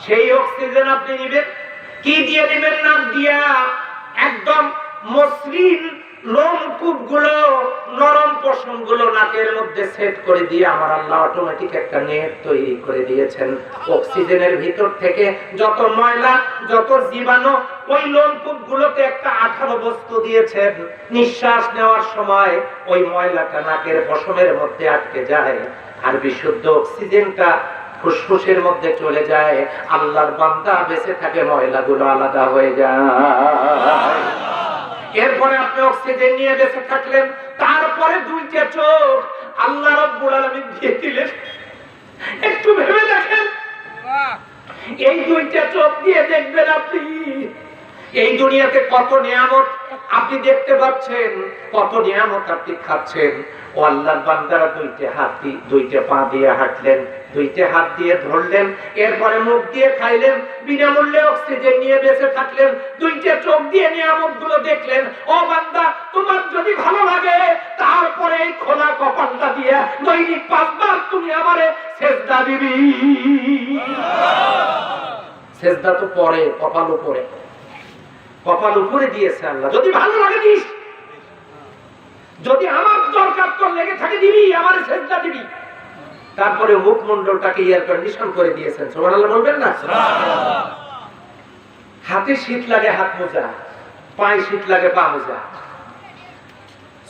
সেই অক্সিজেন আপনি নেবেন কি দিয়ে নেবেন? নাক দিয়া। একদম মসৃণ লোমকূপ গুলো, নরম পশম গুলো নাকের মধ্যে সেট করে দিয়ে আমার আল্লাহ অটোমেটিক একটা নেট তৈরি করে দিয়েছেন। অক্সিজেনের ভিতর থেকে যত ময়লা, যত জীবাণু, ওই লোমকূপ গুলোতে একটা আঠালো বস্তু দিয়েছেন। নিঃশ্বাস নেওয়ার সময় ওই ময়লাটা নাকের পশমের মধ্যে আটকে যায়, আর বিশুদ্ধ অক্সিজেনটা ফুসফুসের মধ্যে চলে যায়। আল্লাহর বান্দা বেঁচে থাকে, ময়লাগুলো আলাদা হয়ে যায়। এরপরে আপনি অক্সিজেন নিয়ে বেঁচে থাকলেন, তারপরে 2টা চোখ আল্লাহ রাব্বুল আলামিন দিয়ে দিলেন। একটু ভেবে দেখেন, এই 2টা চোখ দিয়ে দেখবেন আপনি এই দুনিয়াতে কত নিয়ামত আপনি দেখতে পাচ্ছেন, কত নিয়ামত আপনি খাচ্ছেন। ও আল্লাহর বান্দারা 2টা হাত দিয়ে, 2টা পা দিয়ে হাঁটলেন, 2টা হাত দিয়ে ধরলেন, এরপরে মুখ দিয়ে খাইলেন, বিনামূল্যে অক্সিজেন নিয়ে বেঁচে থাকলেন, 2টা চোখ দিয়ে নিয়ামতগুলো দেখলেন। ও বান্দা, তোমার যদি ভালো লাগে তারপরে এই খোলা কপালটা দিয়ে দৈনিক 5 বার তুমি আমারে সেজদা দিবি। সেজদা তো পরে, কপাল উপরে, কপাল উপরে দিয়েছে আল্লাহ। যদি ভালো লাগে দিস, যদি আমার দরকার তোর লেগে থাকে দিবি, আমার সেজদা দিবি। তারপরে মুখমণ্ডলটাকে এয়ার কন্ডিশন করে দিয়েছেন। সুবহানাল্লাহ বলবেন না? হাতে শীত লাগে হাত মোজা, পায়ে শীত লাগে পা মোজা,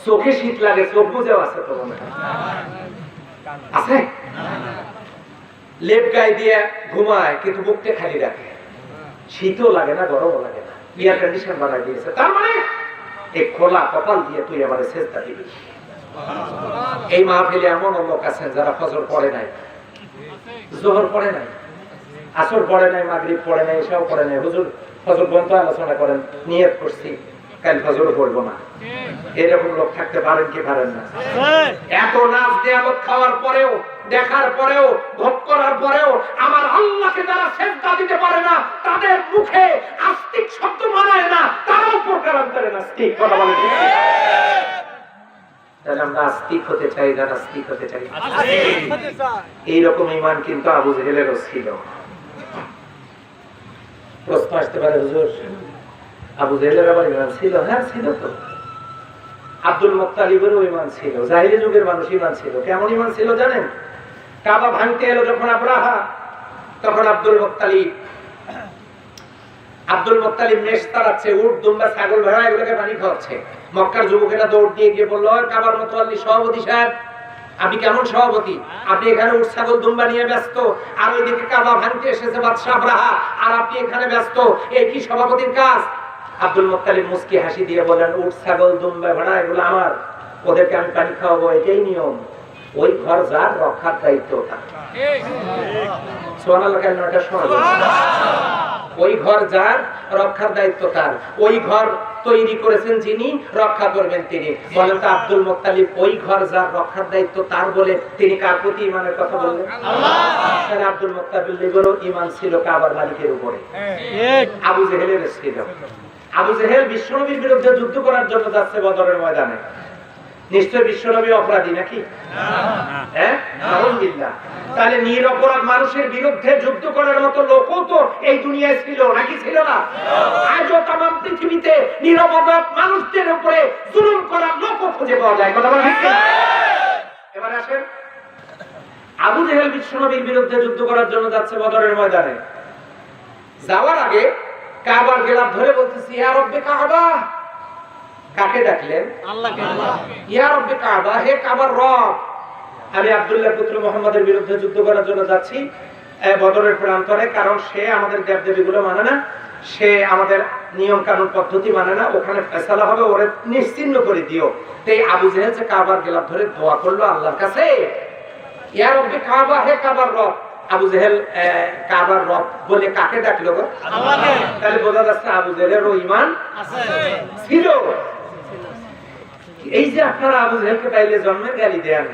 চোখে শীত লাগে চোখ মোজাও আছে। তো মনে আছে? লেপ গায়ে দিয়ে ঘুমায় কিন্তু বুকটা খালি রাখে, শীতও লাগে না গরমও লাগে না, এয়ার কন্ডিশন বানাই দিয়েছে। তার মানে এই খোলা কপাল দিয়ে তুই আমার সেজদা দিবি। এই মাহফিলে এমন লোক আছেন যারা ফজর পড়ে নাই, যোহর পড়ে নাই, আসর পড়ে নাই, মাগরিব পড়ে নাই, এশাও পড়ে নাই। হুজুর ফজর পর্যন্ত আলোচনা করেন, নিয়ত করছি কাল ফজর পড়বো না। এরকম লোক থাকতে পারেন কি পারেন না? এত নাচ নিয়ামত খাওয়ার পরেও, দেখার পরেও, ভোগ করার পরেও আমার আল্লাহকে যারা সেজদা দিতে পারে না, তাদের মুখে আস্তিক শব্দ মানায় না, তারাও প্রকারান্তরে নাস্তিক। কথা বলে ঠিক? আমরা আস্তিক হতে চাই না, নাস্তিক হতে চাই। এইরকম ঈমান কিন্তু আবু জেহেলেরও ছিল। প্রশ্ন আসতে পারে, হুজুর আবু জেহেলের আবার ঈমান ছিল? হ্যাঁ ছিল তো। আব্দুল মুত্তালিবেরও ঈমান ছিল, জাহিলি যুগের মানুষ ঈমান ছিল। কেমন ঈমান ছিল জানেন? কাবা ভাঙতে এলো যখন আব্রাহা, তখন আব্দুল মুত্তালিব মেষ তাড়াচ্ছে, উট দুম্বা ছাগল ভেড়া এগুলোকে পানি খাওয়াচ্ছে। মক্কার যুবকেরা দৌড় দিয়ে গিয়ে বললো, কাবার মুতাওয়াল্লি সভাপতি সাহেব, আপনি কেমন সভাপতি? আপনি এখানে উট ছাগল দুম্বা নিয়ে ব্যস্ত, আর ওইদিকে কাবা ভাঙতে এসেছে বাদশাহ আব্রাহা, আর আপনি এখানে ব্যস্ত, এই কি সভাপতির কাজ? আব্দুল মুত্তালিব মুস্কি হাসি দিয়ে বলেন, উট ছাগল দুম্বা ভেড়া এগুলো আমার, ওদেরকে আমি পানি খাওয়াবো, এটাই নিয়ম। ওই ঘর যার রক্ষার দায়িত্ব তার। সুবহানাল্লাহ কেন এটা শোনা যায়? ওই ঘর যার রক্ষার দায়িত্ব তার। ওই ঘর তৈরি করেছেন যিনি, রক্ষা করবেন তিনি। বলেন তো আব্দুল মুত্তালিব ওই ঘর যার রক্ষার দায়িত্ব তার বলে তিনি কার প্রতি ঈমানের কথা বললেন? আল্লাহ। আব্দুল মুত্তালিবেরও ঈমান ছিল কাবার মালিকের উপরে। আবু জেহেলের ছিল। আবু জেহেল বিশ্বনবীর বিরুদ্ধে যুদ্ধ করার জন্য যাচ্ছে বদরের ময়দানে। নিশ্চয় বিশ্বনবী অপরাধী নাকি? হ্যাঁ, আলহামদুলিল্লাহ। তাহলে নিরপরাধ মানুষের বিরুদ্ধে যুদ্ধ করার মতো লোকও তো এই দুনিয়ায় ছিল নাকি, ছিল না? আজও তামাম পৃথিবীতে নিরপরাধ মানুষদের উপরে জুলুম করার লোকও খুঁজে পাওয়া যায়। কথা বলা ঠিক না? এবার আসেন, আবু জেহেল বিশ্বনবীর বিরুদ্ধে যুদ্ধ করার জন্য যাচ্ছে বদরের ময়দানে। যাওয়ার আগে কাবার গেলাম ধরে বলতেছি, ইয়া রব্বে কাবা। কাকে ডাকলেন? আল্লাহকে। ইয়া রব্বে কাবা, হে কাবার রব, আমি আব্দুল্লাহ পুত্র মুহাম্মদের বিরুদ্ধে যুদ্ধ করার জন্য যাচ্ছি বদরের প্রান্তরে। কারণ সে আমাদের দেবদেবীগুলো মানে না, সে আমাদের নিয়ম কানুন পদ্ধতি মানে না, ওখানে ফয়সালা হবে, ওরে নিশ্চিহ্ন করে দিও। তাই আবু জেহেল যে কাবার গেলাম ধরে দোয়া করলো আল্লাহর কাছে, ইয়া রব্বে কাবা, হে কাবার রব। আবু জেহেল কাবার রব বলে কাকে ডাকলো গো? আল্লাহকে। তাহলে বোঝা যাচ্ছে আবু জেহেলের ঈমান ছিল। এই যে আপনারা আবু জেহেলকে পাইলে জন্মের গালি দেন,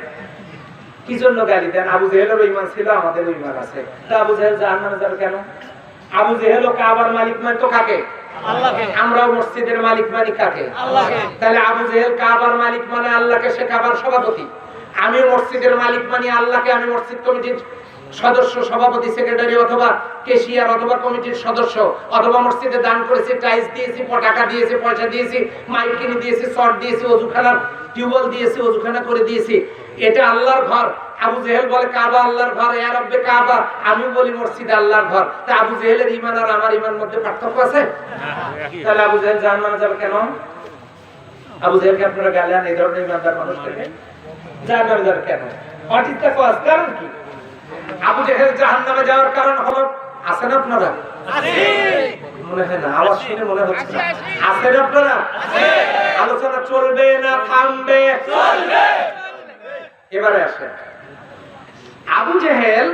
কি জন্য গালি দেন? আবু জেহেলের ঈমান ছিল, আমাদের ঈমান আছে। তা আবু জেহেল জাহান্নামে যাবে কেন? আবু জেহেল ও কাবার মালিক মানতো কাকে? আল্লাহকে। আমরাও মসজিদের মালিক মানি কাকে? আল্লাহকে। তাহলে আবু জেহেল কাবার মালিক মানে আল্লাহকে, সে কাবার সভাপতি। আমি মসজিদের মালিক মানি আল্লাহকে, আমি মসজিদ কমিটির সদস্য, সভাপতি, সেক্রেটারি অথবা কেশিয়ার অথবা কমিটির সদস্য, অথবা মসজিদে দান করেছি, টাইলস দিয়েছি, পটাকা দিয়েছি, পয়সা দিয়েছি, মাইক কিনে দিয়েছি, শর্ট দিয়েছি, অজুখানার টিউবওয়েল দিয়েছি, অজুখানা করে দিয়েছি। এটা আল্লাহর ঘর। আবু জেহেল বলে কাবা আল্লাহর ঘর, ইয়া রব্বে কাবা। আমি বলি মসজিদ আল্লাহর ঘর। তা আবু জেহেলের ঈমান আর আমার ঈমান মধ্যে পার্থক্য আছে? তাহলে আবু জেহেল জাহান্নামে যাবে কেন? আবু জেহেলকে আপনারা গালেন এই ধরনের ঈমানদার মানুষকে জাহান্নামে যাবে কেন? অটিস্তা কস কারণ কি? আবু জেহেল জাহান্নামে যাওয়ার কারণ হলো, আছে না আপনারা? মনে হয় না, আওয়াজ শুনে মনে হচ্ছে না। আছে না আপনারা? আলোচনা চলবে না থামবে? চলবে। এবারে আসে, আবু জেহেল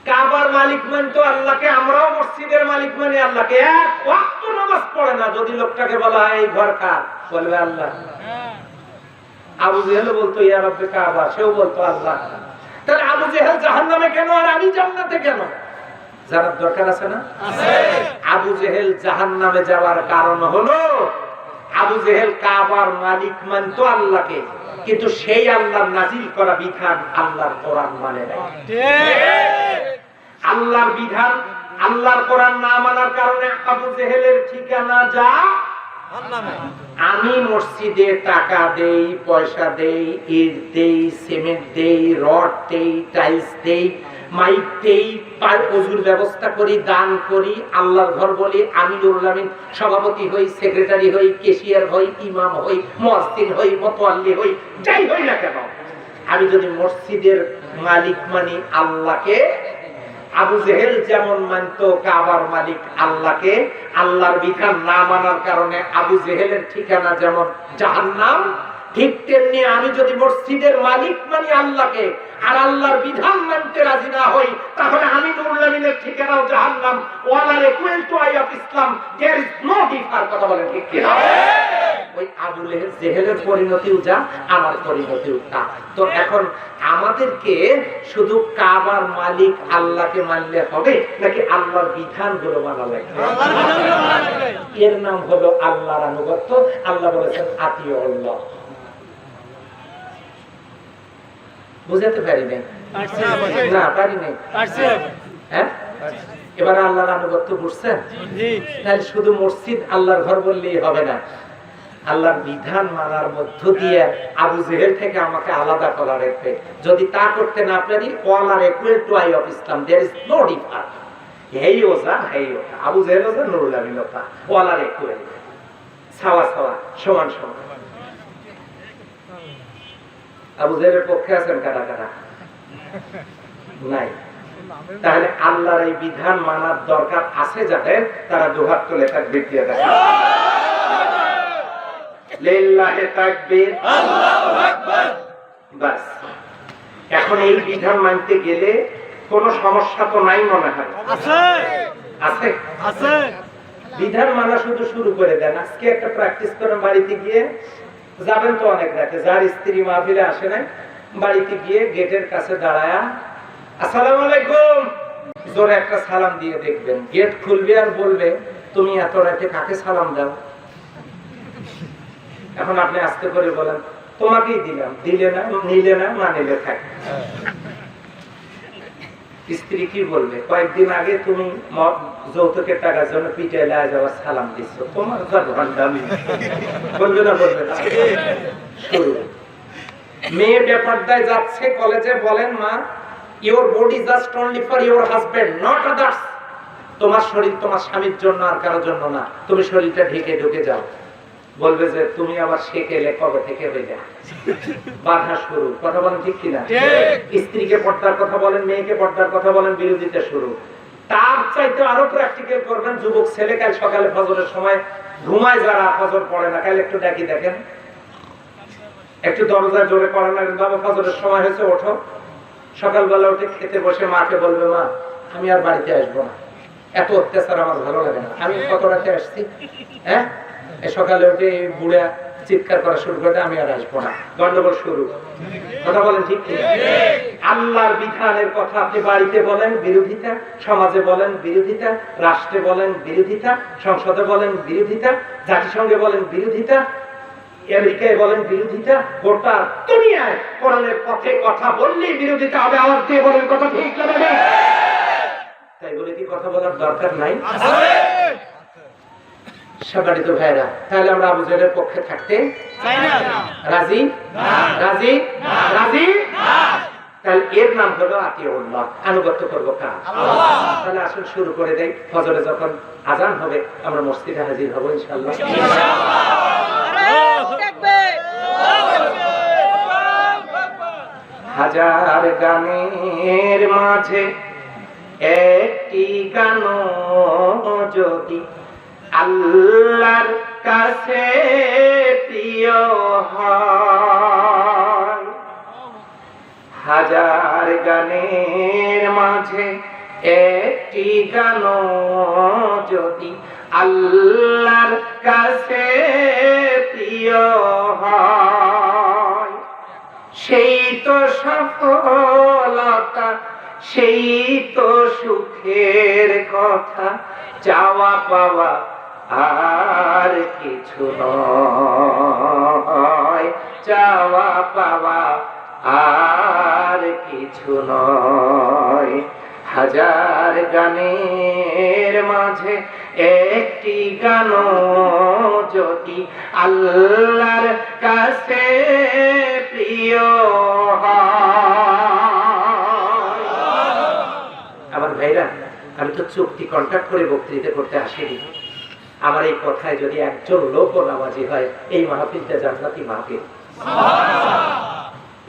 কাবার মালিক মানতো আল্লাহকে, আমরাও মসজিদের মালিক মানি আল্লাহকে। এক ওয়াক্ত নামাজ পড়ে না, যদি লোকটাকে বলা হয় এই ঘর কার, বলবে আল্লাহ। আবু জেহেল বলতো ইয়া রব্বে কাবা, সেও বলতো আল্লাহ। তাহলে আবু জেহেল জাহান্নামে কেন আর আমি জান্নাতে কেন? জানার দরকার আছে না? আছে। আবু জেহেল জাহান্নামে যাওয়ার কারণ হলো, আবু জেহেল কাবার মালিক মানতো আল্লাহকে, কিন্তু সেই আল্লাহর নাজিল করা বিধান আল্লাহর কোরআন মানে না। আল্লাহর বিধান, আল্লাহর কোরআন না মানার কারণে আবু জেহেলের ঠিকানা যা। আমি মসজিদে টাকা দেই, পয়সা দেই, ইট দেই, সিমেন্ট দেই, রড দেই, টাইলস দেই, মাইক দেই, অজুর ব্যবস্থা করি, দান করি, আল্লাহর ঘর বলি, আমিরুল আমিন সভাপতি হই, সেক্রেটারি হই, কেশিয়ার হই, ইমাম হই, মুয়াজ্জিন হই, মুতাওয়াল্লি হই, যাই হই না কেন, আমি যদি মসজিদের মালিক মানি আল্লাহকে, আবু জেহেল যেমন মানতো কাবার মালিক আল্লাহকে, আল্লাহর বিধান না মানার কারণে আবু জেহেলের ঠিকানা যেমন জাহান্নাম, ঠিক তেমনি আমি যদি মসজিদের মালিক মানি আল্লাহকে আর আল্লাহর বিধান মানতে রাজি না হই, তাহলে আমি নুরুল আমিনের ঠিকানাও জাহান্নাম। ওয়ালার equal to I of Islam, there is no differ. কথা বলেন ঠিক কি না? ওই আবু জেহেলের পরিণতিও যা, আমার পরিণতিও তা। তো এখন আমাদেরকে শুধু কাবার মালিক আল্লাহকে মানলে হবে নাকি আল্লাহর বিধানগুলো মানা লাগবে? এর নাম হলো আল্লাহর আনুগত্য। আল্লাহ বলেছেন আতিউল্লাহ। বুঝাতে পারি নাই? না পারি নাই। হ্যাঁ, এবার আল্লাহর আনুগত্য বুঝছেন? তাহলে শুধু মসজিদ আল্লাহর ঘর বললেই হবে না, আল্লাহর বিধান মানার মধ্য দিয়ে আবু জেহেল থেকে আমাকে আলাদা করা রাখবে। যদি তা করতে না পারি, all are equal to I of Islam, there is no differ. এই ওজা, এই ওটা, আবু জেহেল ওজা, নুরুল আমিন ওটা, অল আর ইকুয়াল, ছাওয়া ছাওয়া, সমান সমান। আবু জেহেলের পক্ষে আছেন কারা কারা? নাই। তাহলে আল্লাহর এই বিধান মানার দরকার আছে যাদের, তারা দুহাত তুলে তাকবীর দিয়ে দেয়। লিল্লাহি তাকবীর, আল্লাহু আকবার। বাস, এখন এই বিধান মানতে গেলে কোনো সমস্যা তো নাই মনে হয়? আছে, আছে, আছে। বিধান মানা শুধু শুরু করে দেন। আজকে একটা প্র্যাকটিস করেন, বাড়িতে গিয়ে যাবেন তো অনেক রাতে, যার স্ত্রী মাহফিলে আসে নাই, বাড়িতে গিয়ে গেটের কাছে দাঁড়ায়া আসসালামু আলাইকুম জোরে একটা সালাম দিয়ে দেখবেন। গেট খুলবে আর বলবে, তুমি এত রাতে কাকে সালাম দাও? এখন আপনি আস্তে করে বলেন তোমাকেই দিলাম, দিলে না, নিলে না, না নিলে থাক। স্ত্রী কি বলবে? কয়েকদিন আগে তুমি যৌতুকের টাকার জন্য পিঠে লায় যাওয়ার সালাম দিচ্ছ, তোমার বলবে না? বলবে না? শুরু। মেয়ে বেপরদায় যাচ্ছে কলেজে, বলেন মা your body just only for your husband not others. তোমার শরীর তোমার স্বামীর জন্য আর কারোর জন্য না, তুমি শরীরটা ঢেকে ঢুকে যাও। বলবে যে তুমি আবার শেখেলে কবে থেকে হয়ে যায়, বাধা শুরু। কথা বলেন ঠিক কিনা? স্ত্রীকে পর্দার কথা বলেন, মেয়েকে পর্দার কথা বলেন, বিরোধিতা শুরু। তার চাইতে আরো প্র্যাকটিক্যাল করবেন। যুবক ছেলে কাল সকালে ফজরের সময় ঘুমায়, যারা ফজর পড়ে না, কাল একটু ডাকি দেখেন, একটু দরজা জোরে করে না, বাবা ফজরের সময় হয়েছে ওঠো। সকালবেলা উঠে খেতে বসে মাকে বলবে মা আমি আর বাড়িতে আসবো না, এত অত্যাচার আমার ভালো লাগে না, আমি কত রাতে আসছি। হ্যাঁ, সকালে উঠে বুড়া চিৎকার করা শুরু করে আমি আর আসবো না, গন্ডগোল শুরু। কথা বলেন ঠিক কিনা? আল্লাহর বিধানের কথা আপনি বাড়িতে বলেন, বিরোধিতা। সমাজে বলেন বিরোধিতা, রাষ্ট্রে বলেন বিরোধিতা, সংসদে বলেন বিরোধিতা, জাতিসংঘে বলেন বিরোধিতা, আমেরিকায় বলেন বিরোধিতা। গোটা দুনিয়ায় কোরআনের পথে কথা বললেই বিরোধিতা হবে। আওয়াজ দিয়ে বলেন কথা ঠিক না? তাই বলে কি কথা বলার দরকার নাই? সম্মানিত ভাইরা, তাহলে আমরা আবু জাহেলের পক্ষে থাকতে রাজি? রাজি? রাজি? তাহলে এর নাম হলো আতিউল্লাহ, আনুগত্য করবো কার? তাহলে আসুন শুরু করে দেই। ফজরে যখন আজান হবে আমরা মসজিদে হাজির হবো ইনশাআল্লাহ। হাজার গানের মাঝে একটি গান যদি আল্লাহর কাছে প্রিয় হয়, হাজার গানের মাঝে একটি গান যদি আল্লাহর কাছে প্রিয় হয়, সেই তো সফলতা, সেই তো সুখের কথা, চাওয়া পাওয়া আর কিছু নয়, চাওয়া পাওয়া আর কিছু নয়। হাজার গানের মাঝে একটি গান যদি আল্লাহর কাছে প্রিয় হয়। আমার ভাইরা, আমি তো চুক্তি কন্ট্যাক্ট করে বক্তৃতা করতে আসিনি। আমার এই কথায় যদি একজন লোক নামাজি হয়, এই মাহফিলটা জান্নাতি মাহফিল,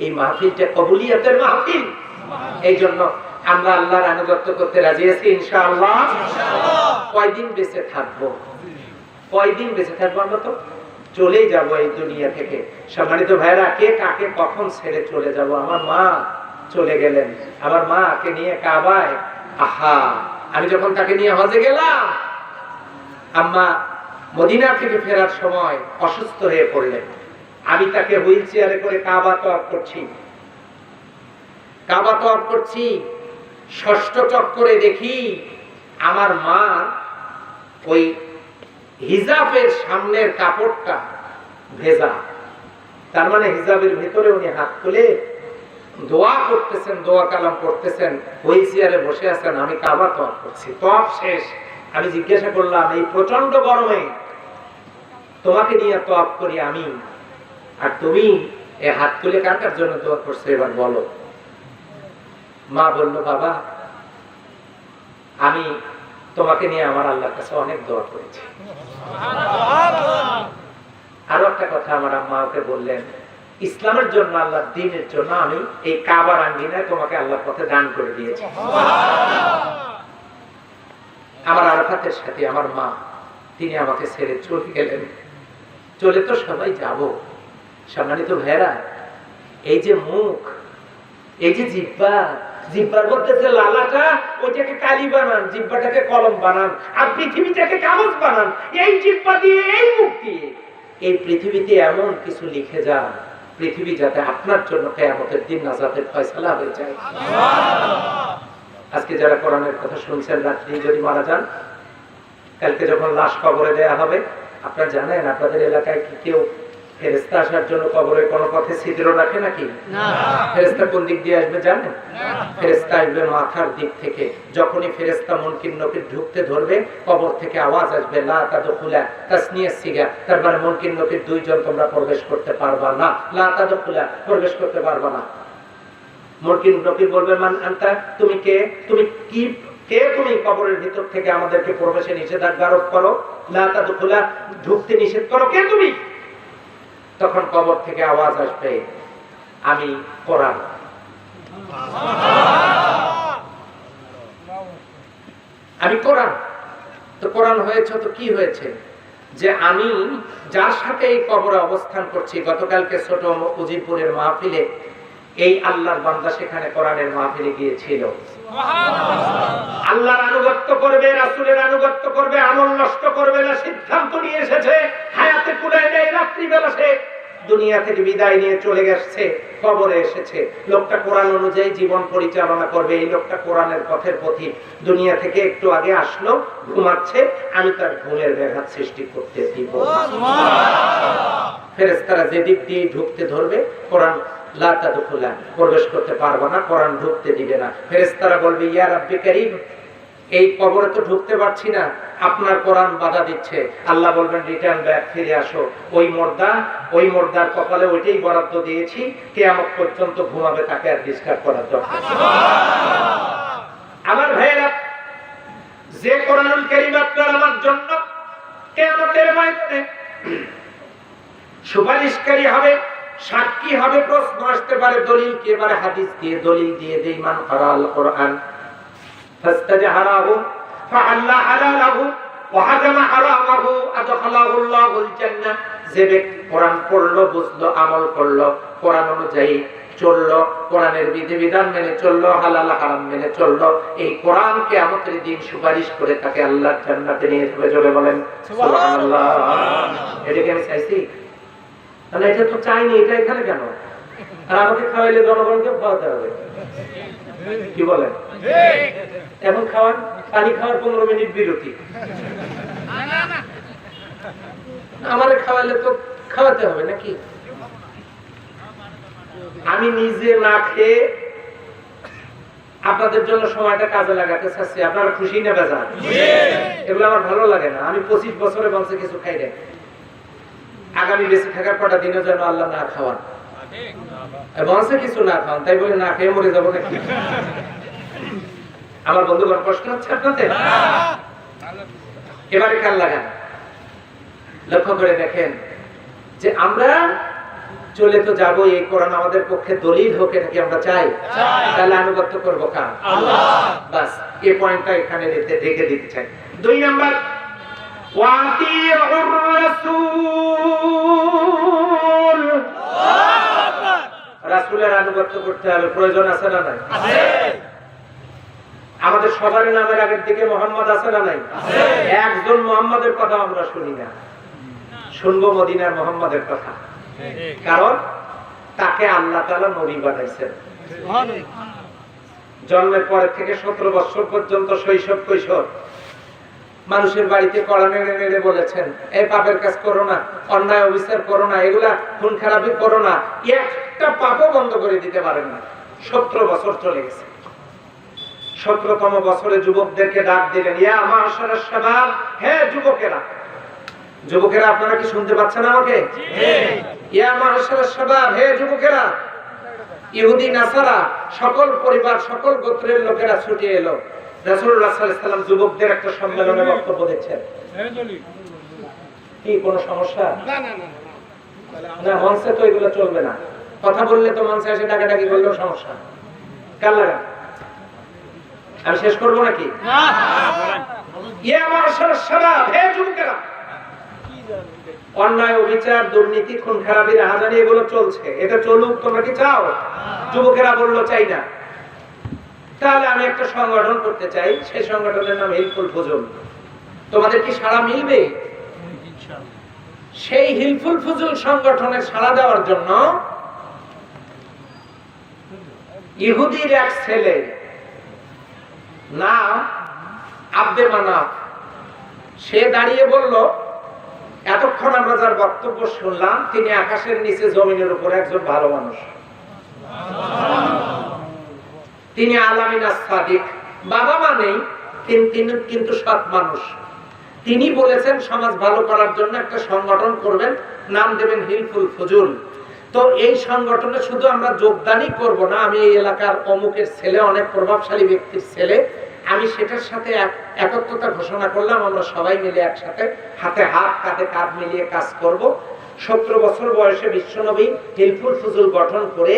এই মাহফিলটা কবুলিয়াতের মাহফিল। এই জন্য আমরা আল্লাহর আনুগত্য করতে রাজি আছি ইনশাআল্লাহ। কয়দিন বেঁচে থাকবো? কয়দিন বেঁচে থাকবো? আমরা তো চলেই যাব এই দুনিয়া থেকে। সম্মানিত ভাইরা, কে কাকে কখন ছেড়ে চলে যাব? আমার মা চলে গেলেন, আমার মাকে নিয়ে কাবায়। আহা, আমি যখন তাকে নিয়ে হজে গেলাম, আম্মা মদিনা থেকে ফেরার সময় অসুস্থ হয়ে পড়লেন। আমি তাকে হুইল চেয়ারে করে কাবা তওয়াফ করছি, কাবা তওয়াফ করছি। ষষ্ঠ চক্করে দেখি আমার মা ওই হিজাবের সামনের কাপড়টা ভেজা। তার মানে হিজাবের ভিতরে উনি হাত তুলে দোয়া করতেছেন, দোয়া কালাম করতেছেন, হুইল চেয়ারে বসে আছেন। আমি কাবা তওয়াফ করছি, তওয়াফ শেষ। আমি জিজ্ঞাসা করলাম, এই প্রচন্ড গরমে তোমাকে নিয়ে তওয়াফ করি আমি, আর তুমি এ হাত তুলে কার কার জন্য দোয়া করছো এবার বলো। মা বলল, বাবা আমি তোমাকে নিয়ে আমার আল্লাহর কাছে অনেক দোয়া করেছি। আরো একটা কথা আমার আম্মা ওকে বললেন, ইসলামের জন্য, আল্লাহর দ্বীনের জন্য আমি এই কাবার আঙ্গিনায় তোমাকে আল্লাহর পথে দান করে দিয়েছি। আমার আরাফাতের সাথে আমার মা, তিনি আমাকে ছেড়ে চলে গেলেন। চলে তো সবাই যাব। সম্মানিত ভাইরা, এই যে মুখ, এই যে জিহ্বা, জিহ্বার মধ্যে যে লালাটা, ওইটাকে কালি বানান, জিহ্বাটাকে কলম বানান, আর পৃথিবীটাকে কাগজ বানান। এই জিহ্বা দিয়ে, এই মুখ দিয়ে এই পৃথিবীতে এমন কিছু লিখে যান, পৃথিবী যাতে আপনার জন্য কিয়ামতের দিন নাজাতের ফয়সালা হয়ে যায়। আজকে যারা কোরআনের কথা শুনছেন, রাত্রি যদি মারা যান, কালকে যখন লাশ কবরে দেয়া হবে, আপনারা জানেন আপনাদের এলাকায় কি কেউ ফেরেশতা আসার জন্য কবরে কোনো পথে ছিদ্র রাখে নাকি? না। ফেরেশতা কোন দিক দিয়ে আসবে জানেন? ফেরেশতা আসবে মাথার দিক থেকে। যখনই ফেরেশতা মুনকির নকির ঢুকতে ধরবে, কবর থেকে আওয়াজ আসবে লা তাদখুলা তাসনিয়া সিগা, তার মানে মুনকির নকির দুইজন তোমরা প্রবেশ করতে পারবা না। লা তাদখুলা, প্রবেশ করতে পারবা না। মুনকির নকির বলবে মান আনতা, তুমি কে? তুমি কি কে? তুমি কবরের ভিতর থেকে আমাদেরকে প্রবেশে নিষেধাজ্ঞা আরোপ করো, লা তাদখুলা, ঢুকতে নিষেধ করো, কে তুমি? তখন কবর থেকে আওয়াজ আসবে আমি কোরআন। আমি কোরআন। তো কোরআন হয়েছে তো কি হয়েছে? যে আমি যার সাথে এই কবরে অবস্থান করছি, গতকালকে ছোট উজিরপুরের মাহফিলে এই আল্লাহর বান্দা সেখানে কোরআনের মাহফিলে গিয়েছিল। আল্লাহর আনুগত্য করবে, রাসূলের আনুগত্য করবে, আমল নষ্ট করবে না, সিদ্ধান্ত নিয়ে এসেছে। হায়াতে কুলায় নেই, রাত্রিবেলা সে দুনিয়া থেকে বিদায় নিয়ে চলে গেছে, কবরে এসেছে। লোকটা কোরআন অনুযায়ী জীবন পরিচালনা করবে। এই লোকটা কোরআনের পথের পথিক। দুনিয়া থেকে একটু আগে আসলো, ঘুমাচ্ছে, আমি তার ঘুমের ব্যাঘাত সৃষ্টি করতে দিব। ফেরেশতারা যেদিক দিয়ে ঢুকতে ধরবে, কোরআন লা তাদখুলা, প্রবেশ করতে পারবে না, কোরআন ঢুকতে দিবে না। ফেরেশতারা বলবে ইয়া রাব্বি কারীম, এই কবরে তো ঢুকতে পারছি না, আপনার কোরআন বাধা দিচ্ছে। আল্লাহ বলবেন রিটার্ন ব্যাক, ফিরে আসো। ওই মুর্দার কপালে ওইটাই বরাদ্দ দিয়েছি, কিয়ামত পর্যন্ত ঘুমাবে, তাকে আর ডিস্টার্ব করার দরকার নেই। আমার ভাইয়েরা, যে কোরআনুল কারীম আপনার আমার জন্য কিয়ামতের ময়দানে সুপারিশকারী হবে, সাক্ষী হবে। প্রশ্ন আসতে পারে দলিল কি? এবারে হাদিস দিয়ে দলিল দিয়ে দেই। মান কারাল কোরআন ফাস্তাজহারাহু ফাআল্লা হালালাহু ওয়া হাজামা হারামাহু আদখালাহু আল্লাহুল জান্নাহ। যে ব্যক্তি কোরআন পড়লো, বুঝলো, আমল করলো, কোরআন অনুযায়ী চললো, কোরআনের বিধিবিধান মেনে চললো, হালাল হারাম মেনে চললো, এই কোরআন কিয়ামতের দিন সুপারিশ করে তাকে আল্লাহর জান্নাতে নিয়ে যাবে। জোরে বলেন সুবহানাল্লাহ। এটাকে আমি চাইছি না, এটা তো চাইনি, এটা এখানে কেন? আর আমাকে খাওয়াইলে জনগণকে খাওয়াতে হবে, কি বলেন? এখন খাওয়ান, পানি খাওয়ার 15 মিনিট বিরতি। আমারে খাওয়াইলে তো খাওয়াতে হবে নাকি? আমি নিজে না খেয়ে আপনাদের জন্য সময়টা কাজে লাগাতে চাচ্ছি। আপনারা খুশি না বেজার? এগুলো আমার ভালো লাগে না। আমি 25 বছরে বলছে কিছু খাই না। আগামী বেঁচে থাকার কটা দিনের জন্য আল্লাহ না খাওয়ান, বলছে কিছু না খাওয়ান, তাই বলে না খেয়ে মরে যাবো নাকি? আমার বন্ধুগণ, কষ্ট হচ্ছে আপনাদের? এবারে কাল লাগান, লক্ষ্য করে দেখেন যে আমরা চলে তো যাবো, এই কোরআন আমাদের পক্ষে দলিল হোক, এটা কি আমরা চাই? তাহলে আনুগত্য করবো কার? আল্লাহ। বাস, এই পয়েন্টটা এখানে রেখে দিতে চাই। 2 নাম্বার, ওয়াতিউর রাসূল, রাসূলের আনুগত্য করতে হবে। প্রয়োজন আছে না নাই? আছে। আমাদের সবার নামের আগের দিকে মুহাম্মদ আছে না নাই? আছে। একজন মুহাম্মাদের কথা আমরা শুনি না, শুনবো মদিনার মুহাম্মাদের কথা। কারণ তাকে আল্লাহ তাআলা নবী বানাইছেন। জন্মের পর থেকে 17 বছর পর্যন্ত শৈশব কৈশোর মানুষের বাড়িতে কড়া নেড়ে নেড়ে বলেছেন, এই পাপের কাজ করো না, অন্যায় অবিচার করো না, এগুলা খুন খারাপি করো না। একটা পাপও বন্ধ করে দিতে পারেন না। 17 বছর চলে গেছে। 17তম বছরে যুবকদেরকে ডাক দিলেন, ইয়া মাশারাশ শাবাব, হে যুবকেরা। যুবকেরা, আপনারা কি শুনতে পাচ্ছেন আমাকে? ইয়া মাশারাশ শাবাব, হে যুবকেরা। ইহুদি নাসারা সকল পরিবার, সকল গোত্রের লোকেরা ছুটে এলো। রাসূলুল্লাহ সাল্লাল্লাহু আলাইহি ওয়াসাল্লাম যুবকদের একটা সম্মেলনে বক্তব্য দিচ্ছেন। কি কোনো সমস্যা? না, মঞ্চে তো এগুলো চলবে না। কথা বললে তো মঞ্চে এসে ডাকাডাকি করলেও সমস্যা। কাল লাগা, আমি শেষ করবো নাকি? ইয়া মাশারাশ শাবাব, হে যুবকেরা। অন্যায় অবিচার, দুর্নীতি, খুন খারাপি, রাহাজানি এগুলো চলছে, এটা চলুক, তোমরা কি চাও? যুবকেরা বলল চাই না। তাহলে আমি একটা সংগঠন করতে চাই, সেই সংগঠনের নাম হিলফুল ফুজুল। তোমাদের কি সাড়া মিলবে? সেই হিলফুল ফুজুল সংগঠনে সাড়া দেওয়ার জন্য ইহুদির এক ছেলে নাম আব্দে মানাফ, সে দাঁড়িয়ে বলল, এতক্ষণ আমরা যার বক্তব্য শুনলাম তিনি আকাশের নিচে জমিনের উপরে একজন ভালো মানুষ। তিনি আলামিন সাদিক, বাবা মানেই কিন্তু সৎ মানুষ। তিনি বলেছেন সমাজ ভালো করার জন্য একটা সংগঠন করবেন, নাম দেবেন হিলফুল ফুজুল। তো এই সংগঠনে শুধু আমরা যোগদানই করব না, আমি এই এলাকার অমুকের ছেলে, অনেক প্রভাবশালী ব্যক্তির ছেলে, আমি সেটার সাথে একত্রতা ঘোষণা করলাম, আমরা সবাই মিলে একসাথে হাতে হাত কাঁধে কাঁধ মিলিয়ে কাজ করব। 17 বছর বয়সে বিশ্বনবী হিলফুল ফুজুল গঠন করে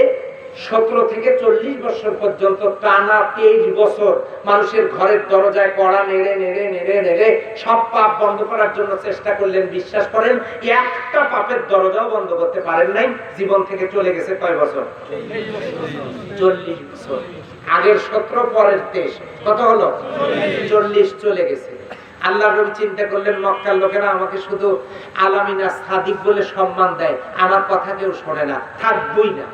17 থেকে 40 বছর পর্যন্ত টানা 23 বছর মানুষের ঘরের দরজায় কড়া নেড়ে নেড়ে নেড়ে নেড়ে সব পাপ বন্ধ করার জন্য চেষ্টা করলেন। বিশ্বাস করেন একটা পাপের দরজাও বন্ধ করতে পারেন নাই। জীবন থেকে চলে গেছে কয় বছর? 40 বছর। আগের 17 পরের 23, কত হলো? 40 চলে গেছে। আল্লাহর নবী চিন্তা করলেন মক্কার লোকেরা আমাকে শুধু আলামিনা সাদিক বলে সম্মান দেয়, আমার কথা কেউ শোনে না, থাকবই না।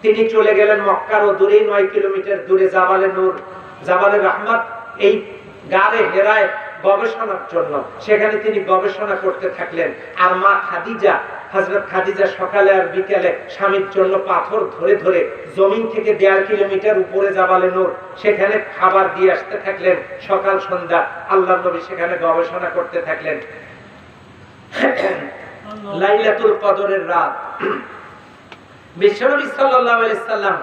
তিনি চলে গেলেন মক্কার দূরে 9 কিলোমিটার দূরে জাবালে নূর, জাবালে রহমত, এই গারে হেরায় গবেষণার জন্য। সেখানে তিনি গবেষণা করতে থাকলেন। আর মা খাদিজা, হযরত খাদিজা সকালে আর বিকেলে স্বামীর জন্য পাথর ধরে ধরে জমিন থেকে 1.5 কিলোমিটার উপরে জাবালে নূর সেখানে খাবার দিয়ে আসতে থাকলেন সকাল সন্ধ্যা। আল্লাহর নবী সেখানে গবেষণা করতে থাকলেন। লাইলাতুল কদরের রাত, বিশ্বনবী সাল্লাল্লাহু আলাইহি সাল্লাম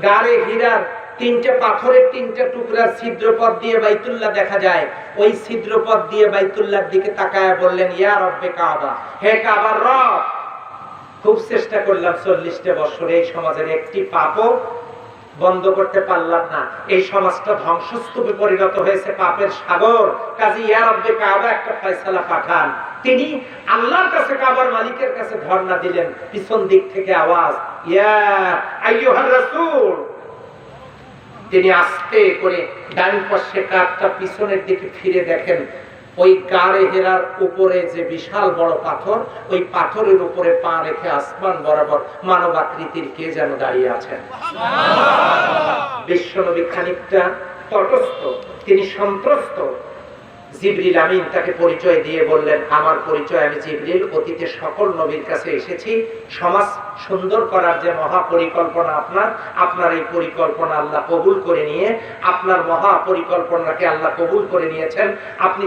গারে হীরার 3টে পাথরের 3টে টুকরার ছিদ্রপথ দিয়ে বাইতুল্লাহ দেখা যায়। ওই ছিদ্রপথ দিয়ে বাইতুল্লাহর দিকে তাকায়া বললেন, ইয়া রব্বে কাবা, হে কাবার রব, খুব চেষ্টা করলাম 40টা বছর এই সমাজের একটি পাপও বন্ধ করতে পারলাম না। এই সমাজটা ধ্বংসস্তূপে পরিণত হয়েছে, পাপের সাগর। কাজী ইয়া রব্বে কাবা একটা ফয়সালা পাঠান। তিনি আল্লাহর কাছে, কাবার মালিকের কাছে ধর্ণা দিলেন। পিছন দিক থেকে আওয়াজ, ইয়া আইয়ুহার রাসূল। তিনি আস্তে করে ডান পাশে কাঁধটা পিছনের দিকে ফিরে দেখেন ওই গারে হেরার উপরে যে বিশাল বড় পাথর, ওই পাথরের উপরে পা রেখে আসমান বরাবর মানব আকৃতির কে যেন দাঁড়িয়ে আছেন। বিশ্বনবী খানিকটা তটস্থ, তিনি সন্ত্রস্ত। জিবরিল আমিন তাকে পরিচয় দিয়ে বললেন, আমার পরিচয়, আমি জিবরিল, অতীতে সকল নবীর কাছে এসেছি। সমাজ সুন্দর করার যে মহা পরিকল্পনা আপনার এই পরিকল্পনা আল্লাহ কবুল করে নিয়ে, আপনার মহা পরিকল্পনাকে আল্লাহ কবুল করে নিয়েছেন। আপনি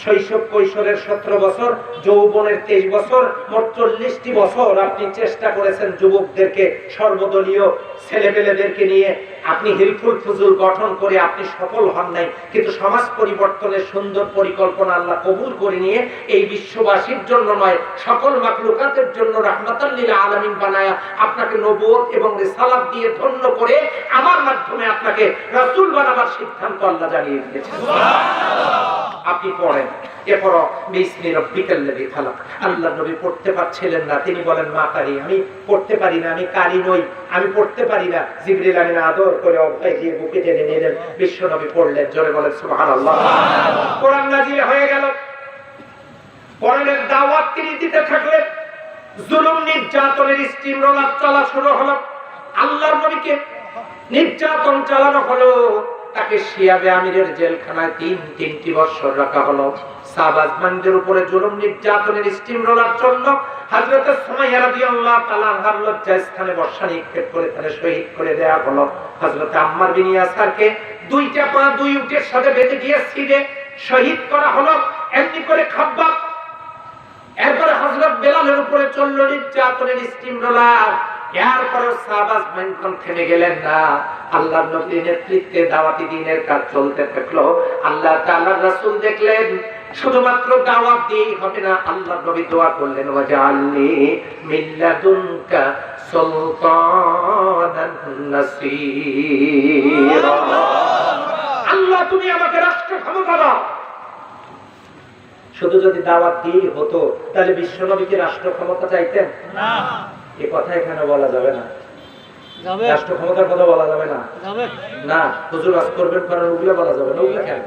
শৈশব কৈশোরের 17 বছর, যৌবনের 23 বছর, মোট 40টি বছর আপনি চেষ্টা করেছেন যুবকদেরকে, সর্বদলীয় ছেলেপেলেদেরকে নিয়ে আপনি হিলফুল ফুজুল গঠন করে আপনি সফল হন নাই। কিন্তু সমাজ পরিবর্তনের সুন্দর পরিকল্পনা আল্লাহ কবুল করে নিয়ে এই বিশ্ববাসীর জন্য নয়, সকল মাখলুকাতের জন্য রাহমাতাল লিল আলামিন বানায়া আপনাকে নবুয়ত এবং রিসালাত দিয়ে ধন্য করে আমার মাধ্যমে আপনাকে রাসূল বানাবার সিদ্ধান্ত আল্লাহ জানিয়ে দিয়েছেন। আপনি পড়েন, এরপর বিসমি রাব্বিকাল্লাযী খালাক। আল্লাহর নবী পড়তে পারছিলেন না, তিনি বলেন, মা কারি, আমি পড়তে পারি না, আমি কারি নই, আমি পড়তে পারি না। জিবরিল আমিন আদর করে অভয় দিয়ে বুকে টেনে নিলেন, বিশ্ব নবী পড়লেন। জোরে বলেন সুবহানাল্লাহ। কোরআন নাযিল হয়ে গেল, কোরআনের দাওয়াত তিনি দিতে থাকলেন। জুলুম নির্যাতনের স্টিম রোলার চলা শুরু হলো। আল্লাহর নবীকে নির্যাতন চালানো হলো, তাকে শিয়াবে আমিরের জেলখানায় 3টি বছর রাখা হলো। সাহাবাজমানদের উপরে জুলুম নির্যাতনের স্টিম রোলার চলল। হযরত সুমাইয়া রাদিয়াল্লাহু তাআলা আনহার লজ্জাস্থানে বর্ষা নিক্ষেপ করে তাকে শহীদ করে দেয়া হলো। হযরত আম্মার বিন ইয়াসারকে 2টা পা 2 উটের সাথে বেঁধে দিয়ে ছিঁড়ে শহীদ করা হলো। এমনি করে খাব্বাব, এরপরে হযরত বেলালের উপরে চলল নির্যাতনের স্টিম রোলার। এরপরে সাহাবাজমান থেমে গেলেন না। আল্লাহর নবীর নেতৃত্বে দাওয়াতি দ্বীনের কাজ চলতে থাকলো। আল্লাহ তাআলার রাসূল দেখলেন শুধুমাত্র দাওয়াত দিয়েই হবে না, আল্লাহর নবী দোয়া করলেন, ওয়াজআলনি মিল্লাদুনকা সুলতানান নাসীরা। আল্লাহ তুমি আমাকে রাষ্ট্র ক্ষমতা দাও। শুধু যদি দাওয়াত দিয়েই হতো তাহলে বিশ্বনবীকে রাষ্ট্র ক্ষমতা চাইতেন না। এ কথা এখানে বলা যাবে না, রাষ্ট্র ক্ষমতার কথা বলা যাবে না। না, হুজুর আজ করবেন কারণ ওগুলো বলা যাবে না। ওগুলো কেন?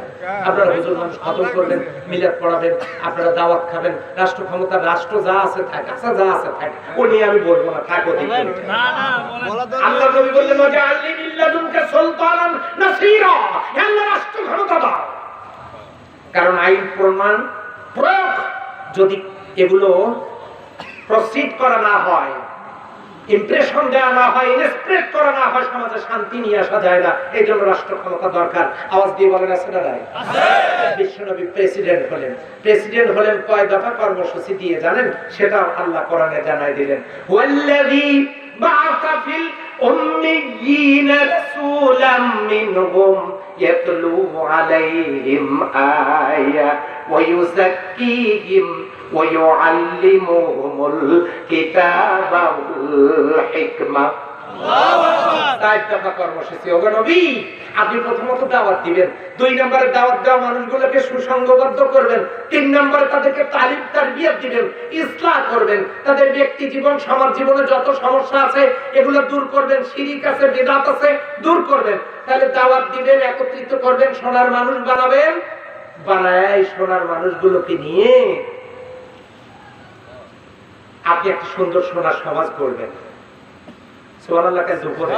আপনারা হুজুর মানুষ খতম করবেন, মিলাদ পড়াবেন, আপনারা দাওয়াত খাবেন, রাষ্ট্র ক্ষমতা, রাষ্ট্র যা আছে থাক, আচ্ছা যা আছে থাক, ও নিয়ে আমি বলবো না, থাক ওদিক। আল্লাহ নবী বললেন, ওয়াজআলনি মিল্লাদুনকা সুলতানান নাসীরা, আল্লাহ রাষ্ট্র ক্ষমতা দাও। কারণ আইন প্রমাণ প্রয়োগ যদি এগুলো প্রসিড করা না হয়, ইমপ্রেশন দেওয়া না হয়, ইনস্প্রেড করা না হয়, সমাজে শান্তি নিয়ে আসা যায় না। এই জন্য রাষ্ট্র ক্ষমতা দরকার। আওয়াজ দিয়ে বলেন আছে না নাই? বিশ্বনবী প্রেসিডেন্ট হলেন কয় দফা কর্মসূচি দিয়ে জানেন? সেটা আল্লাহ কোরআনে জানাই দিলেন। ওয়াল্লাযী বা'আসা ফিল উম্মিয়্যিনা রাসূলাম মিনহুম ইয়াতলু আলাইহিম আয়া ওয়া ইউযাক্কিহিম ওয়া ইউআল্লিমুহুমুল কিতাবা ওয়াল হিকমা। আপনি প্রথমত দাওয়াত দিবেন, 2 নম্বরে দাওয়াত দেওয়া মানুষগুলোকে সুসংগবদ্ধ করবেন, 3 নম্বরে তাদেরকে তালিম তারবিয়ত দিবেন, ইসলাহ করবেন, তাদের ব্যক্তি জীবন সমাজ জীবনে যত সমস্যা আছে এগুলো দূর করবেন, শিরিক আছে বিদআত আছে দূর করবেন। তাহলে দাওয়াত দিবেন, একত্রিত করবেন, সোনার মানুষ বানাবেন, বানায় সোনার মানুষগুলোকে নিয়ে আপনি একটা সুন্দর সোনার সমাজ করবেন। সুবহানাল্লাহকে দুপুরে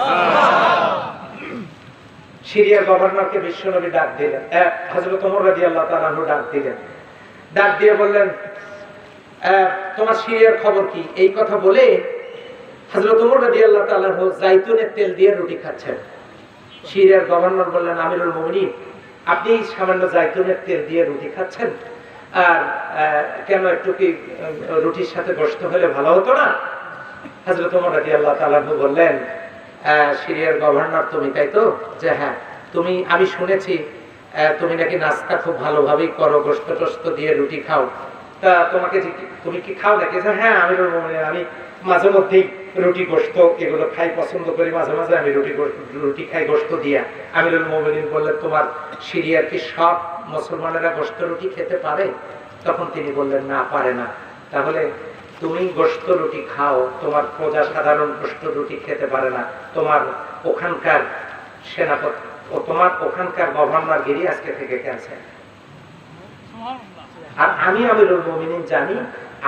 সিরিয়ার গভর্নরকে বিশ্বনবী ডাক দিলেন, হযরত ওমর রাদিয়াল্লাহু তাআলা আনহু ডাক দিলেন, ডাক দিয়ে বললেন তোমার সিরিয়ার খবর কি? এই কথা বলে হযরত ওমর রাদিয়াল্লাহু তাআলা আনহু জাইতুনের তেল দিয়ে রুটি খাচ্ছেন। সিরিয়ার গভর্নর বললেন, আমিরুল মুমিনিন, আপনি সামান্য জাইতুনের তেল দিয়ে রুটি খাচ্ছেন, আর কেন একটু কি রুটির সাথে গোশত হলে ভালো হতো না? হযরত ওমর রাদিয়াল্লাহু তাআলা আনহু বললেন, সিরিয়ার গভর্নর তুমি তাই তো? যে হ্যাঁ। আমি শুনেছি তুমি নাকি নাস্তা খুব ভালোভাবেই করো, গোশত টোস্ত দিয়ে রুটি খাও, তা তুমি কি খাও নাকি? হ্যাঁ আমিরুল মুমিনিন, আমি মাঝে মধ্যেই রুটি গোশত এগুলো খাই, পছন্দ করি, মাঝে মাঝে আমি রুটি খাই গোশত দিয়া। আমিরুল মুমিনিন বললেন, তোমার সিরিয়ার কি সব মুসলমানেরা গোশত রুটি খেতে পারে? তখন তিনি বললেন, না, পারে না। তাহলে তুমি গোশত রুটি খাও, তোমার প্রজা সাধারণ গোশত রুটি খেতে পারে না, তোমার ওখানকার সেনাপতি ও তোমার ওখানকার গভর্নর গিরি আজকে থেকে ক্যান্সেল। আর আমি আমিরুল মুমিনিন জানি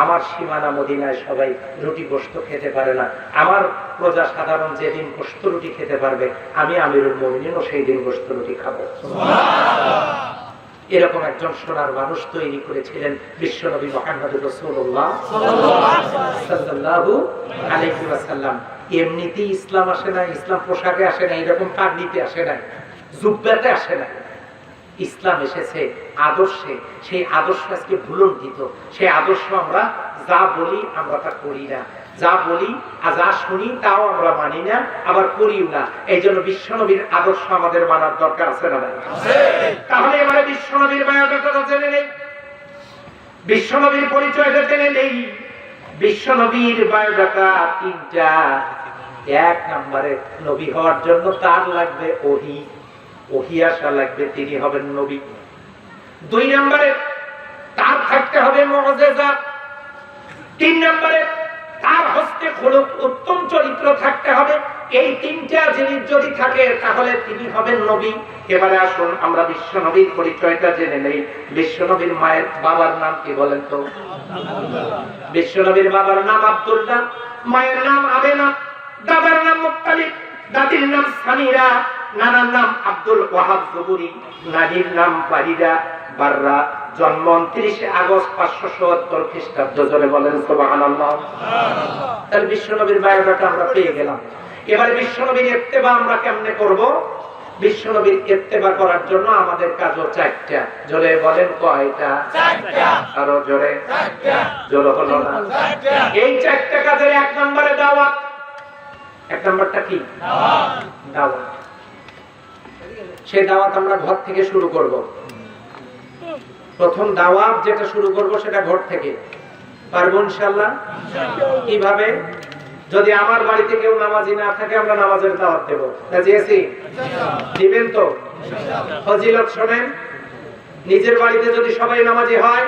আমার সীমানা মদিনায় সবাই রুটি গোশত খেতে পারে না, আমার প্রজা সাধারণ যেদিন গোশত রুটি খেতে পারবে আমি আমিরুল মুমিনিনও সেই দিন গোশত রুটি খাবো। এরকম একজন সোনার মানুষ তৈরি করেছিলেন বিশ্বনবী মুহাম্মদুর রাসূলুল্লাহ সাল্লাল্লাহু আলাইহি ওয়াসাল্লাম। এমনিতেই ইসলাম আসে না, ইসলাম পোশাকে আসে না, এরকম পাগড়িতে আসে না, জুব্বাতে আসে না। ইসলাম এসেছে আদর্শে, সেই আদর্শ আজকে ভুলন্ঠিত। সেই আদর্শ আমরা যা বলি আমরা তা করি না, যা বলি আর যা শুনি তাও আমরা মানি না, আবার করিও না। এই জন্য বিশ্বনবীর আদর্শ আমাদের মানার দরকার আছে না? তাহলে এবারে বিশ্বনবীর বায়োডাটাটা জেনে নেই, বিশ্বনবীর পরিচয়টা জেনে নেই। বিশ্বনবীর বায়োডাটা 3টা। 1 নম্বরে নবী হওয়ার জন্য তার লাগবে ওহী, ওহী আসা লাগবে, তিনি হবেন নবী। 2 নম্বরে তার থাকতে হবে মুআজিজা। 3 নম্বরে তার হস্তে খুলুক, উত্তম চরিত্র থাকতে হবে। এই 3টা জিনিস যদি থাকে তাহলে তিনি হবেন নবী। এবারে আসুন আমরা বিশ্বনবীর পরিচয়টা জেনে নেই। বিশ্বনবীর মায়ের বাবার নাম কি বলেন তো? বিশ্বনবীর বাবার নাম আব্দুল্লাহ, মায়ের নাম আমেনা, দাদার নাম মুত্তালিব, দাদির নাম সামিরা, নানার নাম আব্দুল ওয়াহাব জুবুরি, নানির নাম বারিদা বাররা। জন্ম 29 আগস্ট 570 খ্রিস্টাব্দ। জোরে বলেন সুবহানাল্লাহ। তাহলে বিশ্বনবীর বায়োডাটা আমরা পেয়ে গেলাম। এবারে বিশ্বনবীর ইত্তেবা আমরা কেমনে করব? বিশ্বনবীর ইত্তেবা করার জন্য আমাদের কাজ 4টা। জোরে বলেন কয়টা? 4টা। আরো জোরে? 4টা। জোরে হলো না? 4টা। এই 4টা কাজের 1 নম্বরে দাওয়াত। 1 নম্বরটা কি? দাওয়াত। দাওয়াত। সেই দাওয়াত আমরা ঘর থেকে শুরু করব। প্রথম দাওয়াত যেটা শুরু করব সেটা ঘর থেকে। পারবো ইনশাআল্লাহ? কিভাবে? যদি আমার বাড়িতে কেউ নামাজি না থাকে আমরা নামাজের দাওয়াত দেব। রাজি আছি? দিবেন তো? ফজিলত শোনেন। নিজের বাড়িতে যদি সবাই নামাজি হয়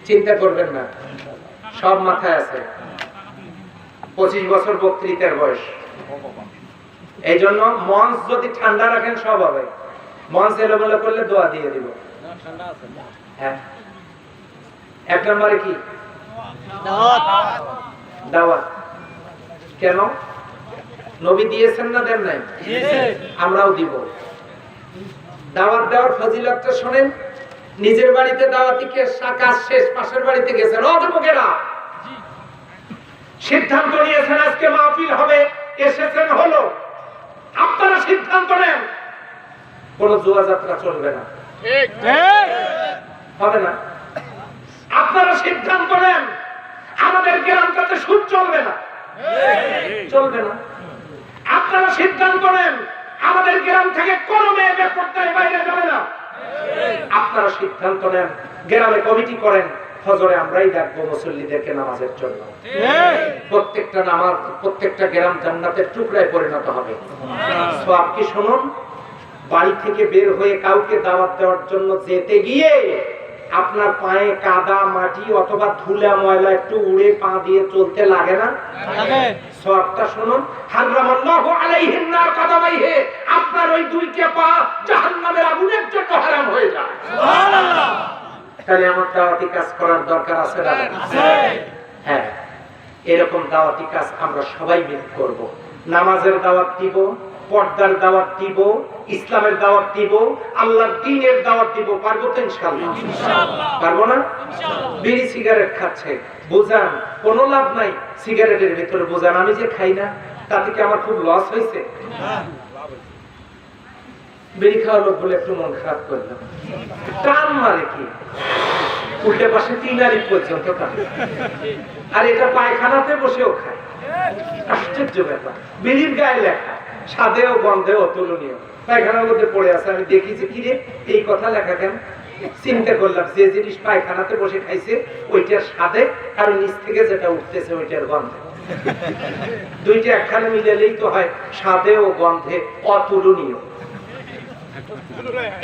চিন্তা করবেন না, সব মাথায় আছে। 25 বছর বক্তৃতার বয়স। এই জন্য মঞ্চ যদি ঠান্ডা রাখেন সব হবে। মঞ্চ এলোমেলো করলে দোয়া দিয়ে দিব। হ্যাঁ। 1 নম্বরে কি? দাওয়াত। কেন? নবী দিয়েছেন না দেন নাই? আমরাও দিব। দাওয়াত দেওয়ার ফজিলতটা শুনেন। নিজের বাড়িতে দাওয়াতি কাজ শেষ, পাশের বাড়িতে গেছেন, অযুবকেরা সিদ্ধান্ত নিয়েছেন আজকে মাহফিল হবে, এসেছেন হলো, আপনারা সিদ্ধান্ত নেন কোন জুয়া যাত্রা চলবে না, হবে না। আপনারা সিদ্ধান্ত নেন আমাদের গ্রামটাতে সুদ চলবে না, চলবে না। আপনারা সিদ্ধান্ত নেন আমাদের গ্রাম থেকে কোনো মেয়ে বেপরদায় বাইরে যাবে না। আপনারা সিদ্ধান্ত নেন গ্রামে কমিটি করেন, ফজরে আমরাই ডাকবো মুসল্লিদেরকে নামাজের জন্য। প্রত্যেকটা নামাজ, প্রত্যেকটা গ্রাম জান্নাতের টুকরায় পরিণত হবে। সওয়াব কি শুনুন, বাড়ি থেকে বের হয়ে কাউকে দাওয়াত দেওয়ার জন্য যেতে গিয়ে আপনার পায়ে কাদা মাটি অথবা ধুলা ময়লা একটু উড়ে পা দিয়ে চলতে লাগে না? সওয়াবটা শুনুন, হারামাল্লাহু আলাইহিন নার কাদামাইহি, আপনার ওই দুইটা পা জাহান্নামের আগুনের জন্য হারাম হয়ে যায়। সুবহানাল্লাহ। তাহলে আমার দাওয়াতি কাজ করার দরকার আছে না? আছে। হ্যাঁ, এরকম দাওয়াতি কাজ আমরা সবাই মিলে করব। নামাজের দাওয়াত দিব, পর্দার দাওয়াত দিব, ইসলামের দাওয়াত দিব, আল্লাহর দ্বীনের দাওয়াত দিব। পারবো তো ইনশাআল্লাহ? ইনশাআল্লাহ। পারবো না? ইনশাআল্লাহ। বিড়ি সিগারেট খাচ্ছে, বুঝান কোনো লাভ নাই, সিগারেটের ভিতরে বুঝান আমি যে খাই না তাতে কি আমার খুব লস হয়েছে? বিড়ি খাওয়ার লোক বলে একটু মন খারাপ করলাম, টান মারে কি উল্টে পাশে 3 নারী পর্যন্ত টান, আর এটা পায়খানাতে বসেও খায়। আশ্চর্য ব্যাপার, বিড়ির গায়ে লেখা স্বাদেও গন্ধেও অতুলনীয়, পায়খানার মধ্যে পড়ে আছে। আমি দেখি যে কিরে এই কথা লেখা কেন, চিন্তা করলাম যে জিনিস পায়খানাতে বসে খাইছে ওইটার স্বাদে আর নিচ থেকে যেটা উঠতেছে ওইটার গন্ধে, দুইটা একখানে মিলালেই তো হয় স্বাদে ও গন্ধে অতুলনীয়।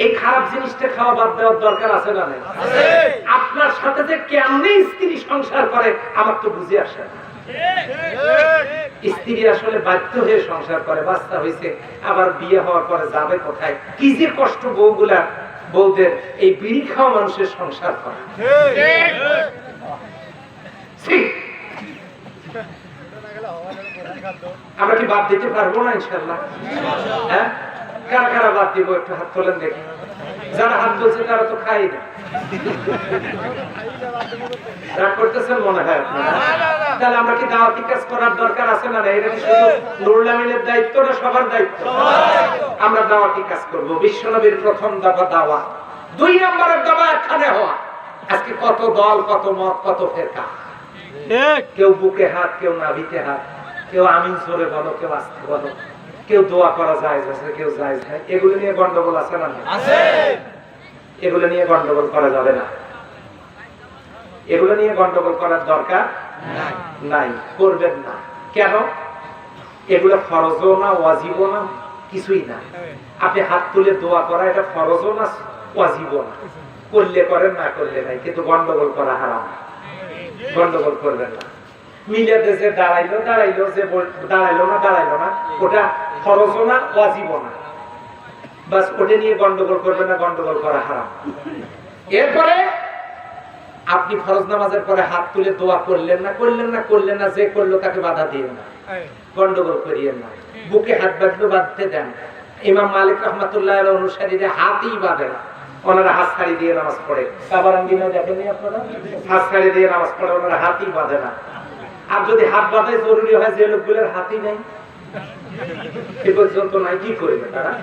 এই খারাপ জিনিসটা খাওয়া বাদ দেওয়ার দরকার আছে না? আপনার সাথে যে কেমনে স্ত্রী সংসার করে আমার তো বুঝে আসে না। স্ত্রী আসলে বাধ্য হয়ে সংসার করে, বাচ্চা হয়েছে, আবার বিয়ে হওয়ার পরে যাবে কোথায়, কি যে কষ্ট বউগুলা, বউদের এই বিড়ি খাওয়া মানুষের সংসার করে। আমরা কি বাদ দিতে পারবো না ইনশাআল্লাহ? হ্যাঁ, কারা কারা বাদ দিব একটু হাত তোলেন দেখি। যারা হাত তুলছে তারা তো খাই না, রাগ করতেছেন মনে হয় আপনারা। তাহলে আমরা কি দাওয়াতি কাজ করার দরকার আছে না? এটা কি শুধু নুরুল আমিনের দায়িত্ব না সবার দায়িত্ব? আমরা দাওয়াতি কাজ করব। বিশ্বনবীর প্রথম দফা দাওয়া, 2 নম্বরের দাওয়া একখানে হওয়া। আজকে কত দল, কত মত, কত ফেরকা, কেউ বুকে হাত, কেউ নাভিতে হাত, কেউ আমিন জোরে বলো, কেউ আস্তে বলো, কেউ দোয়া করা যায় আছে, কেউ জায়েজ নাই। এগুলো নিয়ে গন্ডগোল আছে না? আছে। এগুলো নিয়ে গন্ডগোল করা যাবে না, এগুলো নিয়ে গন্ডগোল করার দরকার নাই, করবেন না। কেন? এগুলো ফরজও না, ওয়াজিবও না, কিছুই না। আপনি হাত তুলে দোয়া করা এটা ফরজও না, ওয়াজিবও না, করলে করেন, না করলে নাই, কিন্তু গন্ডগোল করা হারাম। গন্ডগোল করবেন না। মিলাদে যে দাঁড়াইলো দাঁড়াইলো, যে দাঁড়াইলো না ওটা ফরজও না, ওয়াজিবও না, বাস ওটা নিয়ে গন্ডগোল করবেন না, গন্ডগোল করা হারাম। এরপরে আপনি ফরজ নামাজের পরে হাত তুলে দোয়া করলেন না, যে করলো তাকে বাধা দিয়েন না, গন্ডগোল করিয়েন না। বুকে হাত বাঁধলো, বাঁধতে দেন। ইমাম মালিক রাহমাতুল্লাহ আলাইহির অনুসারীরা হাতই বাঁধে না, ওনারা হাত ছাড়ি দিয়ে নামাজ পড়ে। কাবারাঙ্গিনা দেখেননি আপনারা? হাত ছাড়ি দিয়ে নামাজ পড়ে, ওনারা হাতই বাঁধে না। আর যদি হাত বাঁধাই জরুরি হয়, যে লোকগুলোর হাতই নেই এ পর্যন্ত নাই, কি করবে তারা?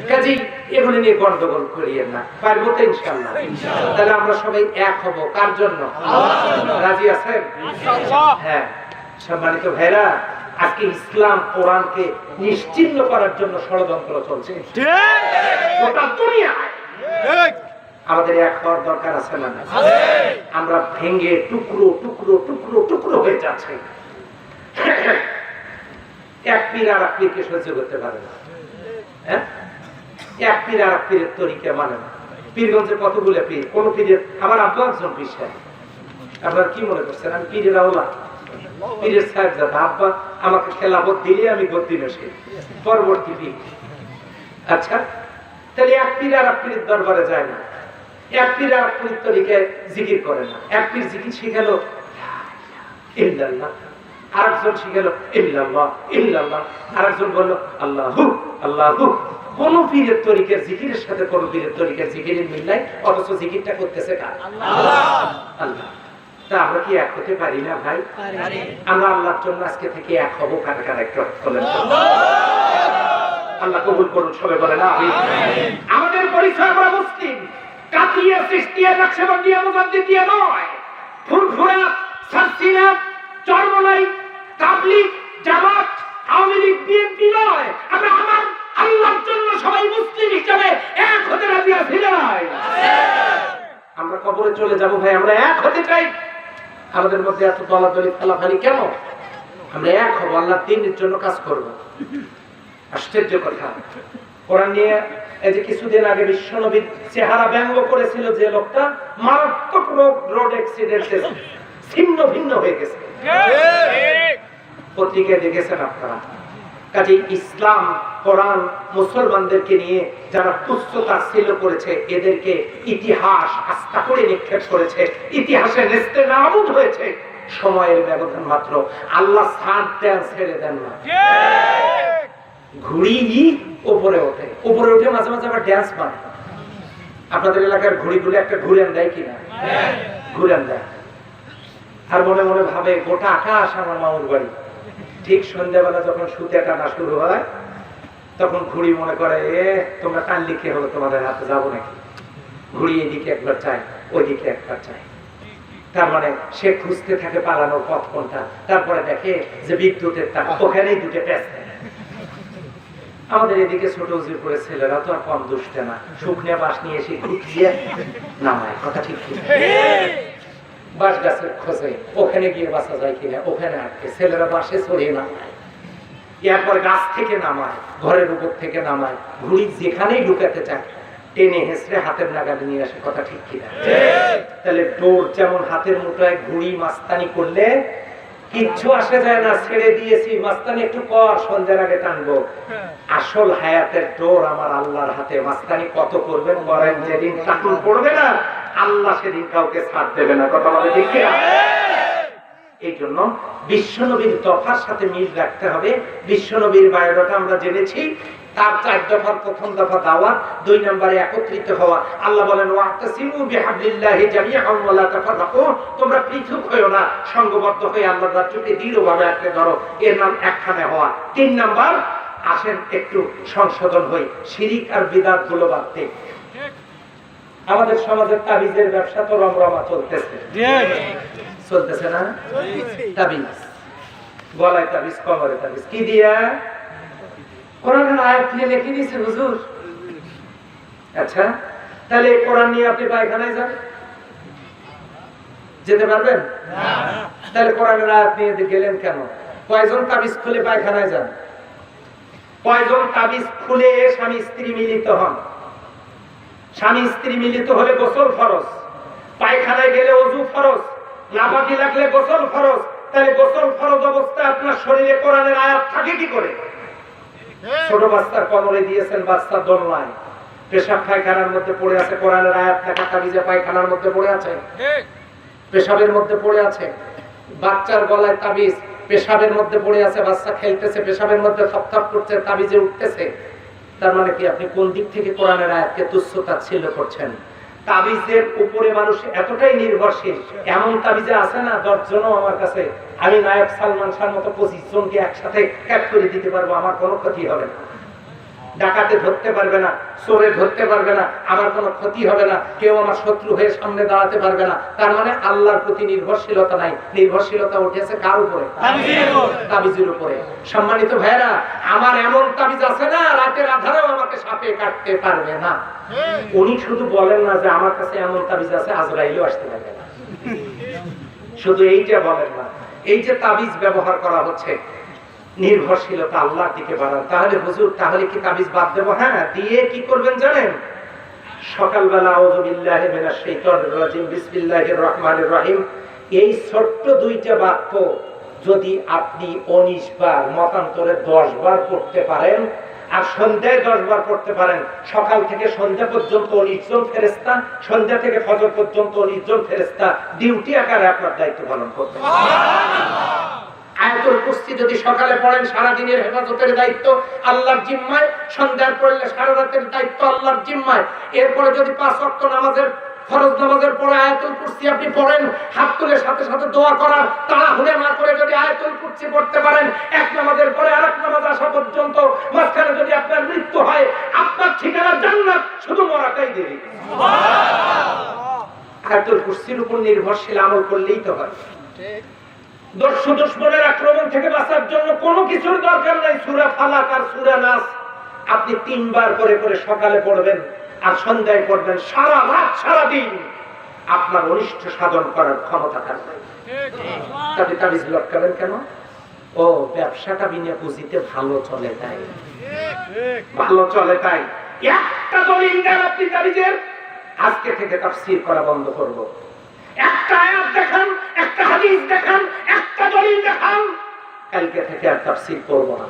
কাজেই এগুলো নিয়ে গন্ডগোল করিয়েন না। পারবো তো ইনশাআল্লাহ? তাহলে আমরা সবাই এক হব, কার জন্য? রাজি আছেন? হ্যাঁ। সম্মানিত ভাইরা, আজকে ইসলাম কোরআনকে নিশ্চিহ্ন করার জন্য ষড়যন্ত্র চলছে গোটা দুনিয়ায়। আমাদের এক হওয়ার দরকার আছে না? আমরা ভেঙে টুকরো টুকরো টুকরো টুকরো হয়ে যাচ্ছে। এক পীর আর এক পীরকে সহ্য করতে পারে না, এক পীর আর এক পীরের তরিকা মানে না। পীরগঞ্জে কতগুলো পীর, কোন পীরের, আমার আব্বা একজন পীর সাহেব। আপনারা কি মনে করছেন আমি পীরের আওলা? পীরের সাহেব জাদা। আব্বা আমাকে খেলাফত দিলে আমি গদ্দি বসে পরবর্তী পীর। আচ্ছা, তাহলে এক পীর আর এক পীরের দরবারে যায় না, এক পীর আর এক পীরের তরিকায় জিকির করে না। এক পীর জিকির শিখালো ইল্লাল্লাহ, আরেকজন শিখালো ইল্লাল্লাহ ইল্লাল্লাহ, আরেকজন বললো আল্লাহু আল্লাহু কোন পীরের তরিকের জিকিরের সাথে কোন পীরের তরিকের জিকিরের মিল নাই, অথচ জিকিরটা করতেছে কার? আল্লাহ। তা আমরা কি এক হতে পারি না ভাই? আমরা আল্লাহর জন্য আজকে থেকে এক হব। কারা কারা একটু বলেন? আল্লাহ কবুল করুন, সবাই বলেন আমিন। আমাদের পরিচয় আমরা মুসলিম, কাতিয়ে সৃষ্টিয়ে নকশবন্দিয়া মুজাদ্দিদিয়া নয়, ফুরফুরা সারসিনা চরমলাই তাবলীগ জামাত আওয়ামী লীগ বিএনপি নয়। আমরা আমার আল্লাহর জন্য সবাই মুসলিম হিসেবে এক হতে রাজি আছি না? আমরা কবরে চলে যাব ভাই, আমরা এক হতে চাই। আমাদের মধ্যে এত দলাদলি ফালাফালি কেন? আমরা এক হব, আল্লাহর দ্বীনের জন্য কাজ করব। আশ্চর্য কথা, কোরআন নিয়ে এই যে কিছুদিন আগে বিশ্বনবীর চেহারা ব্যঙ্গ করেছিল যে লোকটা, মারাত্মক রোড অ্যাক্সিডেন্টে ছিন্ন ভিন্ন হয়ে গেছে, পত্রিকায় দেখেছেন আপনারা। কাজে ইসলাম কোরআন মুসলমানদেরকে নিয়ে যারা তুচ্ছ-তাচ্ছিল্য করেছে, এদেরকে ইতিহাস আস্থা করে নিক্ষেপ করেছে, ইতিহাসে নেস্তে নাবুদ হয়েছে। সময়ের ব্যবধান মাত্র। আল্লাহ সাথ দেন, ছেড়ে দেন না। ঘুড়ি উপরে ওঠে, উপরে উঠে মাঝে মাঝে আবার ড্যান্স বানায়। আপনাদের এলাকার ঘুড়িগুলো একটা ঘুরেন দেয় কিনা? ঘুরেন দেয়। আর মনে মনে ভাবে গোটা আকাশ আমার মামুর বাড়ি। ঠিক সন্ধ্যাবেলা যখন সুতে টানা শুরু হয়, তখন ঘুড়ি মনে করে তোমরা টানলি কে হলো, তোমাদের হাতে যাবো নাকি? ঘুড়ি এদিকে একবার চাই, ওইদিকে একবার চাই। তার মানে সে খুঁজতে থাকে পালানোর পথ কোনটা। তারপরে দেখে যে বিদ্যুতের তার, ওখানেই দুটো প্যাঁচ দেয়। আমাদের এদিকে ছোট উজির করে ছেলেরা তো আর কম দুষ্টে না, শুকনো বাঁশ নিয়ে এসে ঘুরিয়ে নামায়। কথা ঠিক কি? বাঁশ গাছের খোঁজে, ওখানে গিয়ে বাঁচা যায় কিনা, ওখানে আটকে ছেলেরা বাঁশে ছড়িয়ে নামায়। এরপর গাছ থেকে নামায়, ঘরের উপর থেকে নামায়, ঘুড়ি যেখানেই ঢুকাতে চায় টেনে হেসড়ে হাতের নাগালে নিয়ে আসে। কথা ঠিক কিনা? তাহলে ডোর যেমন হাতের মুঠোয়, ঘুড়ি মাস্তানি করলে কিচ্ছু আসে যায় না। ছেড়ে দিয়েছি, মাস্তানি একটু কর, সন্ধ্যার আগে টানবো। আসল হায়াতের ডোর আমার আল্লাহর হাতে। মাস্তানি কত করবেন করেন, যেদিন টাকুন পড়বে না আল্লাহ সেদিন কাউকে ছাড় দেবে না। কথা বলে ঠিক কিনা? এই জন্য বিশ্বনবীর দফার সাথে মিল রাখতে হবে। বিশ্বনবীর বায়োডাটা আমরা জেনেছি, তার 4 দফার প্রথম দফা দাওয়াত, 2 নম্বরে একত্রিত হওয়া। আল্লাহ বলেন ওয়াতাসিমু বিহাবলিল্লাহি জামিআন ওয়া লা তাফাররাকু, তোমরা পৃথক হয়ো না, সংঘবদ্ধ হয়ে আল্লাহর রাস্তাকে দৃঢ়ভাবে আঁকড়ে ধরো। এর নাম একখানে হওয়া। 3 নাম্বার, আসেন একটু সংশোধন হই, শিরিক আর বিদআত গুলো বাদ দেই। আমাদের সমাজের তাবিজের ব্যবসা তো রমরমা চলতেছে, চলতেছে না? তাবিজ, গলায় তাবিজ, কবরে তাবিজ, কি দিয়া? কোরআনের আয়াত নিয়ে লিখে দিয়েছে হুজুর। আচ্ছা, তাহলে কোরআন নিয়ে আপনি পায়খানায় যান, যেতে পারবেন? তাহলে কোরআনের আয়াত নিয়ে গেলেন কেন? কয়জন তাবিজ খুলে পায়খানায় যান? কয়জন তাবিজ খুলে স্বামী স্ত্রী মিলিত হন? স্বামী স্ত্রী মিলিত হলে গোসল ফরজ, পায়খানায় গেলে ওযু ফরজ, নাপাকি লাগলে গোসল ফরজ। তাহলে গোসল ফরজ অবস্থায় আপনার শরীরে কোরআনের আয়াত থাকে কি করে? ছোট বাচ্চার কবরে দিয়েছেন, বাচ্চা দোলনায়, পেশাব পায়খানার মধ্যে পড়ে আছে, কোরআনের আয়াত থাকা তাবিজে পায়খানার মধ্যে পড়ে আছে, পেশাবের মধ্যে পড়ে আছে। বাচ্চার গলায় তাবিজ, পেশাবের মধ্যে পড়ে আছে, বাচ্চা খেলতেছে, পেশাবের মধ্যে থপথপ করছে, তাবিজে উঠতেছে। তার মানে কি আপনি কোন দিক থেকে কোরআনের আয়াতকে তুচ্ছ-তাচ্ছিল্য করছেন? তাবিজের উপরে মানুষ এতটাই নির্ভরশীল, এমন তাবিজে আছে না 10 জনও আমার কাছে, আমি নায়ক সালমান শাহর মতো 25 জনকে একসাথে ক্যাপ করে দিতে পারবো, আমার কোনো ক্ষতি হবে না। ডাকাতে ধরতে পারবে না, চোরে ধরতে পারবে না, আমার কোনো ক্ষতি হবে না, কেউ আমার শত্রু হয়ে সামনে দাঁড়াতে পারবে না। তার মানে আল্লাহর প্রতি নির্ভরশীলতা নাই, নির্ভরশীলতা উঠেছে কার উপরে? তাবিজের উপরে। সম্মানিত ভাইরা, আমার এমন তাবিজ আছে না রাতের আধারেও আমাকে সাপে কাটতে পারবে না। উনি শুধু বলেন না যে আমার কাছে এমন তাবিজ আছে আজরাইলও আসতে পারবে না, শুধু এইটা বলেন না। এই যে তাবিজ ব্যবহার করা হচ্ছে, নির্ভরশীলতা আল্লাহর দিকে বাড়ান। তাহলে হুজুর, তাহলে কি তাবিজ বাদ দেবো? হ্যাঁ, দিয়ে কি করবেন জানেন? সকালবেলা আউযু বিল্লাহি মিনাশ শাইতানির রাজিম বিসমিল্লাহির রহমানির রহিম, এই ছোট্ট 2টা বাক্য যদি আপনি 19 বার, মতান্তরে 10 বার পড়তে পারেন, আর সন্ধ্যায় 10 বার পড়তে পারেন, সকাল থেকে সন্ধ্যা পর্যন্ত 19 জন ফেরেশতা, সন্ধ্যা থেকে ফজর পর্যন্ত 19 জন ফেরেশতা ডিউটি আকারে আপনার দায়িত্ব পালন করবে। আয়াতুল কুরসি যদি সকালে পড়েন সারা দিনের হেফাজতের দায়িত্ব আল্লাহর জিম্মায়, সন্ধ্যায় পড়লে সারা রাতের দায়িত্ব আল্লাহর জিম্মায়। এরপরে যদি 5 ওয়াক্ত নামাজের ফরজ নামাজের পরে আয়াতুল কুরসি আপনি পড়েন, হাত তুলে সাথে সাথে দোয়া করার তাড়াহুড়ো না করে যদি আয়াতুল কুরসি পড়তে পারেন, এক নামাজের পরে আরেক নামাজ আসা পর্যন্ত মাঝখানে যদি আপনার মৃত্যু হয়, আপনার ঠিকানা জান্নাত, শুধু মরাটাই দেরি। আয়াতুল কুরসির উপর নির্ভরশীল আমল করলেই তো হয়। দস্যু দুশমনের আক্রমণ থেকে বাঁচার জন্য কোনো কিছুর দরকার নাই। সূরা ফালাক আর সূরা নাস আপনি 3 বার করে করে সকালে পড়বেন আর সন্ধ্যায় পড়বেন, সারা রাত সারা দিন আপনার অনিষ্ট সাধন করার ক্ষমতা থাকবে। তবে তাবিজ লটকাবেন কেন? ও ব্যবসাটা বিনা পুঁজিতে ভালো চলে তাই, ভালো চলে তাই। একটা দলিল দেন আপনি তাবিজের, আজকে থেকে তাফসীর করা বন্ধ করব। একটা আয়াত দেখান, একটা হাদিস দেখান, একটা দলিল দেখান, কালকে থেকে আর তাফসীর করব না।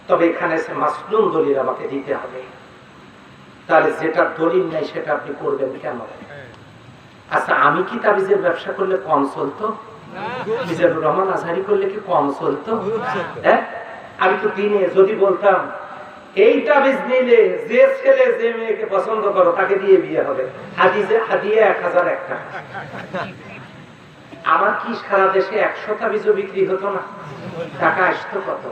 তবে এখানে এসে মাসনুন দলিল আমাকে দিতে হবে। তাহলে যেটা দলিল নাই সেটা আপনি করবেন কেন? আচ্ছা, আমি কি তাবিজের ব্যবসা করলে কম চলতো? মিজানুর রহমান আজহারি করলে কি কম চলতো? হ্যাঁ, আমি তো দিনে যদি বলতাম এই তাবিজ নিলে যে ছেলে যে মেয়েকে পছন্দ করো তাকে দিয়ে বিয়ে হবে, হাদিয়া 1001 টাকা, আমার কি সারা দেশে 100 তাবিজও বিক্রি হতো না? টাকা আসতো কত?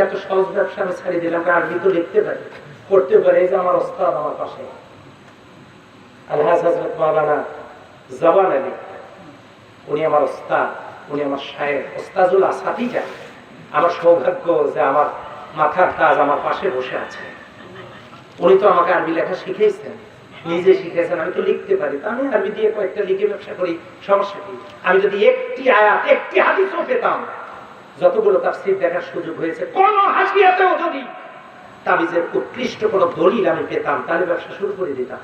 এত সহজ ব্যবসা আমি ছাড়ি দিলাম। আরবি তো লিখতে পারি, পড়তে পারি। এই যে আমার ওস্তাদ আমার পাশে, আলহাজ হযরত মাওলানা জবান আলী, উনি আমার ওস্তাদ, উনি আমার শায়েখ, ওস্তাজুল আসাতিজা। আমার সৌভাগ্য যে আমার মাথার তাজ আমার পাশে বসে আছে। উনি তো আমাকে আরবি লেখা শিখিয়েছেন, নিজে শিখেছেন। আমি তো লিখতে পারি, তা আমি আরবি দিয়ে কয়েকটা লিখে ব্যবসা করি, সমস্যা কি? আমি যদি একটি আয়াত একটি হাদিসও পেতাম, যতগুলো তাফসীর দেখার সুযোগ হয়েছে, কোন হাসিয়াতেও যদি তাবিজের উৎকৃষ্ট কোনো দলিল আমি পেতাম, তাহলে ব্যবসা শুরু করে দিতাম।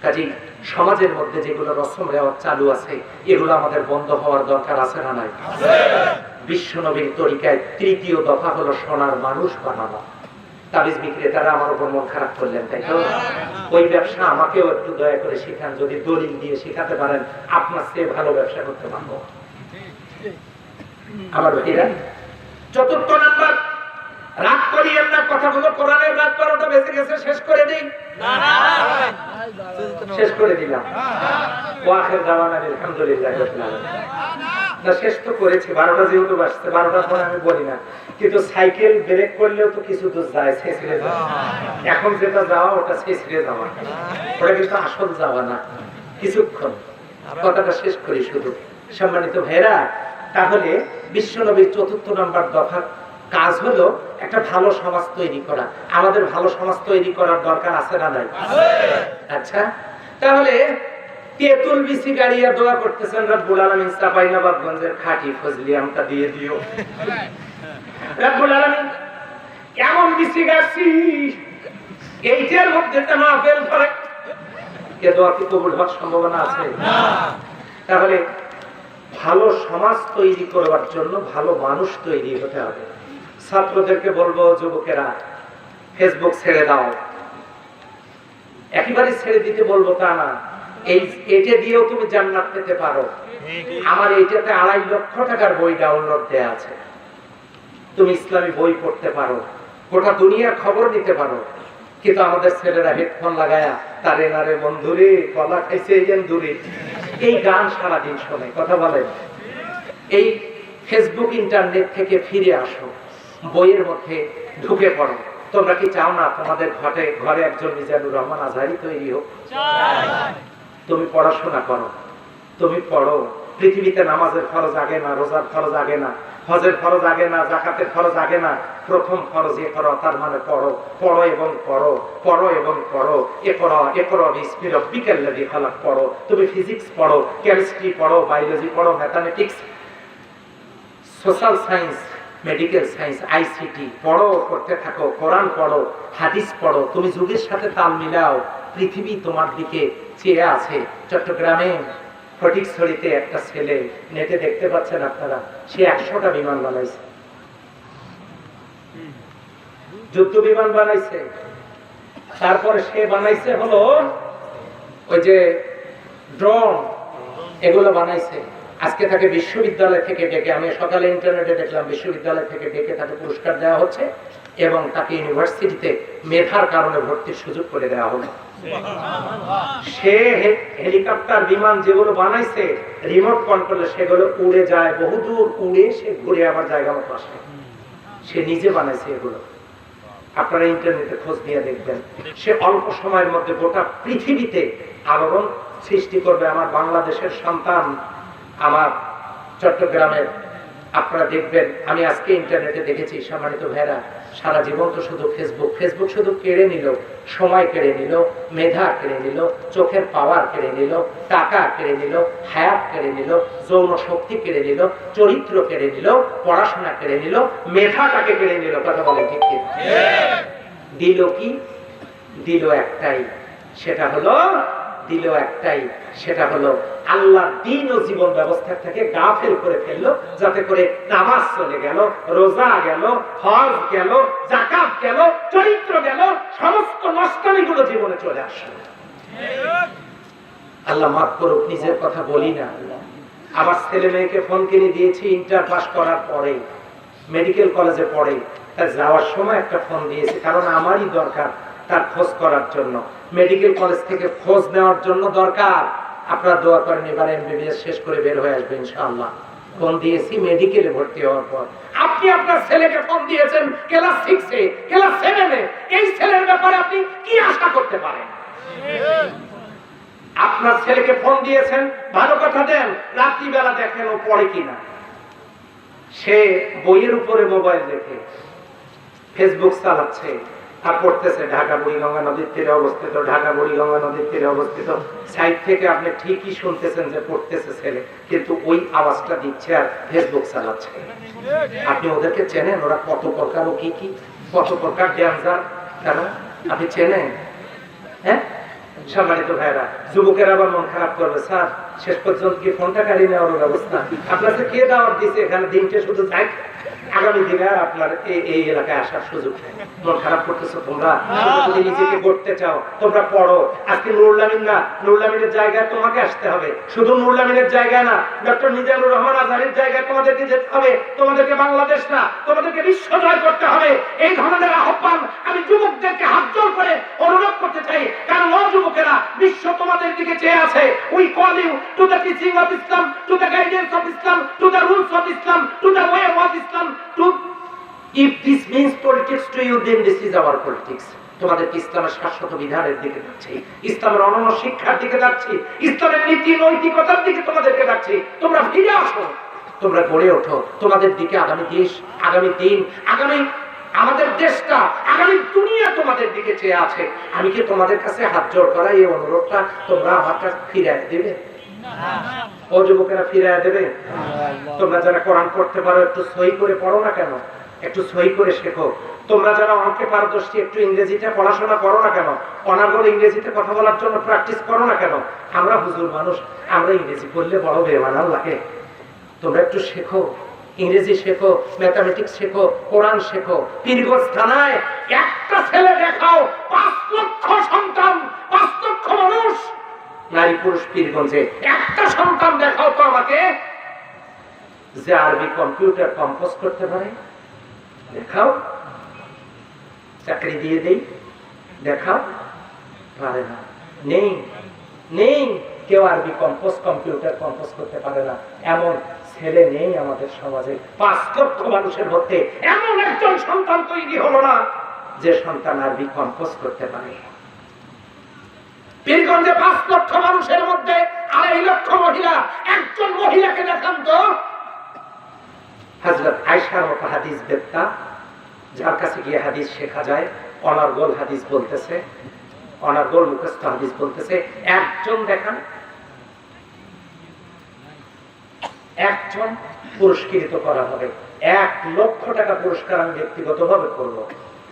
কাজেই সমাজের মধ্যে যেগুলো রসম রেওয়াজ চালু আছে, এগুলো আমাদের বন্ধ হওয়ার দরকার আছে না নাই? বিশ্ব নবীর তরিকায় 3য় দফা হলো সোনার মানুষ বানানো। তাবিজ বিক্রেতারা আমার উপর মন খারাপ করলেন, তাই তো? ওই ব্যবসা আমাকেও একটু দয়া করে শেখান, যদি দলিল দিয়ে শেখাতে পারেন, আপনার চেয়ে ভালো ব্যবসা করতে পারবো। আমার ভাইরা, 4র্থ নাম্বার, রাগ করিয়েন না, কথাগুলো কোরআনের রাত 12টা বেজে গেছে, শেষ করে দিই। শেষ করে দিলাম। ওয়াখির দাওয়ানা আলহামদুলিল্লাহি রাব্বিল আলামিন। না, শেষ তো করেছি, 12টা যেহেতু বাজছে, 12টার পরে আমি বলি না, কিন্তু সাইকেল ব্রেক করলেও তো কিছু দূর যায়, ছেঁচড়ে যায়। এখন যেটা যাওয়া ওটা ছেঁচড়ে যাওয়া, ওটা কিন্তু আসল যাওয়া না। কিছুক্ষণ কথাটা শেষ করি শুধু। সম্মানিত ভাইরা, তাহলে বিশ্বনবীর 4র্থ নাম্বার দফার কাজ হলো একটা ভালো সমাজ তৈরি করা। আমাদের ভালো সমাজ তৈরি করার দরকার আছে না নাই? আচ্ছা, তাহলে তেতুল বিসি গাড়িয়া দোয়া করতেছেন, রব্বুল আলামিন চাঁপাইনবাবগঞ্জের খাঁটি ফজলি আমটা দিয়ে দিও। রব্বুল আলামিন এমন বিসি গাছি এইটার মধ্যে তো মাহফিল করে, এ দোয়া কি কবুল হওয়ার সম্ভাবনা আছে? না। তাহলে ভালো সমাজ তৈরি করবার জন্য ভালো মানুষ তৈরি হতে হবে। ছাত্রদেরকে বলবো, যুবকেরা ফেসবুক ছেড়ে দাও। একেবারে ছেড়ে দিতে বলবো তা না, এটা দিয়েও তুমি জান্নাত পেতে পারো। আমার এইটাতে 2.5 লক্ষ টাকার বই ডাউনলোড দেয়া আছে, তুমি ইসলামী বই পড়তে পারো, গোটা দুনিয়ার খবর নিতে পারো। কিন্তু আমাদের ছেলেরা হেডফোন লাগায়া তারে নারে বন্ধুরে কলা খাইছে দূরে, এই গান সারাদিন শোনে। কথা বলেন, এই ফেসবুক ইন্টারনেট থেকে ফিরে আসো, বইয়ের মধ্যে ঢুকে পড়ো। তোমরা কি চাও না তোমাদের ঘরে একজন মিজানুর রহমান আজহারি তৈরি হোক? তুমি পড়াশোনা করো, তুমি পড়ো। পৃথিবীতে নামাজের ফরজ আগে না, রোজার ফরজ আগে না, হজের ফরজ আগে না, যাকাতের ফরজ আগে না। প্রথম ফরজ এ করো, তার মানে পড়ো, পড়ো এবং পড়ো, পড়ো এবং পড়ো। এ করো বিসমি রাব্বিকাল্লাযী খালাক পড়ো। তুমি ফিজিক্স পড়ো, কেমিস্ট্রি পড়ো, বায়োলজি পড়ো, mathematics, social science, medical science, ICT পড়ো, করতে থাকো। কোরআন পড়ো, হাদিস পড়ো। তুমি যুগের সাথে তাল মিলাও। পৃথিবী তোমার দিকে চেয়ে আছে। চট্টগ্রামে ফটিকছড়িতে একটা ছেলে, নেটে দেখতে পাচ্ছেন আপনারা, সে 100টা বিমান বানাইছে, যুদ্ধ বিমান বানাইছে। তারপরে সে বানাইছে হলো ওই যে ড্রোন, এগুলো বানাইছে। আজকে তাকে বিশ্ববিদ্যালয় থেকে ডেকে, আমি সকালে ইন্টারনেটে দেখলাম বিশ্ববিদ্যালয় থেকে ডেকে তাকে পুরস্কার দেওয়া হচ্ছে এবং তাকে ইউনিভার্সিটিতে মেধার কারণে ভর্তির সুযোগ করে দেওয়া হলো। সে হেলিকপ্টার বিমান যেগুলো বানাইছে রিমোট কন্ট্রোলে, সেগুলো উড়ে যায় বহুদূর, উড়ে সে ঘুরে আবার জায়গা মতো আসে। সে নিজে বানাইছে এগুলো, আপনারা ইন্টারনেটে খোঁজ নিয়ে দেখবেন। সে অল্প সময়ের মধ্যে গোটা পৃথিবীতে আলোড়ন সৃষ্টি করবে। আমার বাংলাদেশের সন্তান, আমার চট্টগ্রামের, আপনারা দেখবেন। আমি আজকে ইন্টারনেটে দেখেছি, সম্মানিত ভাইরা, সারা জীবন তো শুধু ফেসবুক শুধু কেড়ে নিল, সময় কেড়ে নিল, মেধা কেড়ে নিল, চোখের পাওয়ার কেড়ে নিল, টাকা কেড়ে নিল, হায়াত কেড়ে নিল, যৌন শক্তি কেড়ে নিল, চরিত্র কেড়ে নিল, পড়াশোনা কেড়ে নিল, মেধাটাকে কেড়ে নিল। কথা বলে ঠিক কি? দিল কি? দিল একটাই, সেটা হলো আল্লাহর দ্বীন ও জীবন ব্যবস্থা থেকে গাফেল করে ফেললো, যাতে করে নামাজ চলে গেল, রোজা গেল, হজ গেল, যাকাত গেল, চরিত্র গেল, সমস্ত নষ্টামিগুলো জীবনে চলে আসলো। আল্লাহ মাফ করুক, নিজের কথা বলি না। আমার ছেলে মেয়েকে ফোন কিনে দিয়েছি ইন্টার পাস করার পরে, মেডিকেল কলেজে পড়ে, তার যাওয়ার সময় একটা ফোন দিয়েছি, কারণ আমারই দরকার তার খোঁজ করার জন্য। মেডিকেল কলেজ থেকে খোঁজ নেওয়ার জন্য দরকার। আপনারা দোয়া করেন এবার এমবিবিএস শেষ করে বের হয়ে আসবে ইনশাআল্লাহ। ফোন দিয়েছি মেডিকেলে ভর্তি হওয়ার পর। আপনি আপনার ছেলেকে ফোন দিয়েছেন ক্লাস 6-এ, ক্লাস 7-এ। এই ছেলের ব্যাপারে আপনি কি আশা করতে পারেন? আপনার ছেলেকে ফোন দিয়েছেন, ভালো কথা দেন, রাত্রিবেলা দেখেন ও পড়ে কিনা। সে বইয়ের উপরে মোবাইল দেখে ফেসবুক চালাচ্ছে আর পড়তেছে। ঢাকা বুড়িগঙ্গা নদীর তীরে অবস্থিত, ঢাকা বুড়িগঙ্গা নদীর তীরে অবস্থিত। সাইড থেকে আপনি ঠিকই শুনতেছেন যে পড়তেছে ছেলে, কিন্তু ওই আওয়াজটা দিচ্ছে আর ফেসবুক চালাচ্ছে। আপনি ওদেরকে চেনেন? ওরা কত প্রকার ও কি কত প্রকার ডেঞ্জার তারা আপনি চেনেন? হ্যাঁ, সম্মানিত ভাইরা, যুবকের আবার মন খারাপ করবে, স্যার শেষ পর্যন্ত কি ফোনটা কাড়ি নেওয়ার ব্যবস্থা? আপনাকে কে দাওয়াত দিচ্ছে এখানে? দিনটা শুধু যাই, আগামী দিনে আর আপনার এই এলাকায় আসার সুযোগ নেই। মন খারাপ করতেছো তোমরা? যদি নিজেকে গড়তে চাও তোমরা পড়ো। আজকে নুরুল আমিন না, নুরুল আমিনের জায়গায় তোমাকে আসতে হবে। শুধু নুরুল আমিনের জায়গায় না, ডক্টর মিজানুর রহমান আজহারীর জায়গায় তোমাদেরকে যেতে হবে। তোমাদেরকে বাংলাদেশ না, তোমাদেরকে বিশ্ব জয় করতে হবে। এই ধরনের আহ্বান আমি যুবকদেরকে হাত জোর করে অনুরোধ করতে চাই। কারণ ও যুবকেরা, বিশ্ব তোমাদের দিকে চেয়ে আছে। We call you to the teaching of Islam, to the guidance of Islam, to the rules of Islam, to the way of Islam. If this means politics to you, then this is our politics. তোমাদেরকে ইসলামের শাশ্বত বিধানের দিকে যাচ্ছি, ইসলামের অনন্য শিক্ষার দিকে যাচ্ছি, ইসলামের নীতি নৈতিকতার দিকে তোমাদেরকে যাচ্ছি। তোমরা ফিরে আসো, তোমরা গড়ে ওঠো। তোমাদের দিকে আগামী দেশ, আগামী দিন, আগামী আমাদের দেশটা, আগামী দুনিয়া তোমাদের দিকে চেয়ে আছে। আমি কি তোমাদের কাছে হাত জোড় করা এই অনুরোধটা তোমরা আমার কাছে ফিরিয়ে দেবে? ও যুবকেরা ফিরিয়ে দেবে? তোমরা যারা কোরআন পড়তে পারো একটু সহি করে পড়ো না কেন? একটু সহি করে শেখো। তোমরা যারা অঙ্কে পারদর্শী একটু ইংরেজিতে পড়াশোনা করো না কেন? অনার্গল ইংরেজিতে কথা বলার জন্য প্র্যাকটিস করো না কেন? আমরা হুজুর মানুষ, আমরা ইংরেজি বললে বড় বেমানান লাগে। তোমরা একটু শেখো, ইংরেজি শেখো, ম্যাথামেটিক্স শেখো, কোরআন শেখো। পীরগঞ্জ থানায় একটা ছেলে দেখাও, 5 লক্ষ সন্তান, 5 লক্ষ মানুষ, নারী পুরুষ পীরগঞ্জে একটা সন্তান দেখাও তো আমাকে যে আরবি কম্পিউটার কম্পোজ করতে পারে। দেখাও, চাকরি দিয়ে দেই, দেখাও। পারে না, নেই কেউ আরবি কম্পিউটার কম্পোজ করতে পারে না। এমন ছেলে নেই আমাদের সমাজে। 5 লক্ষ মানুষের মধ্যে এমন একজন সন্তান তৈরি হলো না যে সন্তান আরবি কম্পোজ করতে পারে। পীরগঞ্জে 5 লক্ষ মানুষের মধ্যে 2.5 লক্ষ মহিলা, একজন মহিলাকে দেখান তো হযরত আয়েশার মতো হাদিস বেত্তা, যার কাছে গিয়ে হাদিস শেখা যায়, অনার্গল হাদিস বলতেছে, অনার্গল মুখস্থ হাদিস বলতেছে, একজন দেখান, একজন পুরস্কৃত করা হবে। 1 লক্ষ টাকা পুরস্কার আমি ব্যক্তিগতভাবে করব।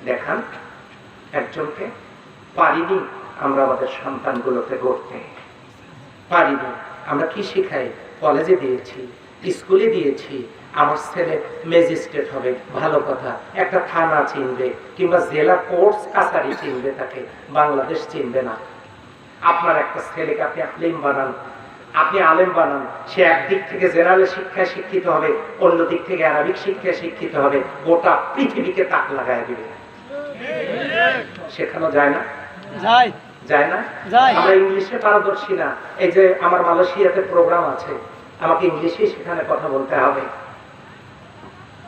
দেখান একজনকে। পারিনি আমরা আমাদের সন্তানগুলোকে গড়তে, পারিনি। আমরা কি শিখাই? কলেজে দিয়েছি, স্কুলে দিয়েছি। আমার ছেলে ম্যাজিস্ট্রেট হবে, ভালো কথা, একটা থানা চিনবে কিংবা জেলা কোর্ট কাছারি চিনবে, তাকে বাংলাদেশ চিনবে না। আপনার একটা ছেলেকে আপনি আলিম বানান, আপনি আলেম বানান, সে একদিক থেকে জেনারেল শিক্ষায় শিক্ষিত হবে, অন্য দিক থেকে আরবিক শিক্ষায় শিক্ষিত হবে, গোটা পৃথিবীকে তাক লাগায় দিবে। শেখানো যায় না? যায় যায় না? যায়। আমরা ইংলিশে পারদর্শী না। এই যে আমার মালয়েশিয়াতে প্রোগ্রাম আছে, আমাকে ইংলিশেই সেখানে কথা বলতে হবে,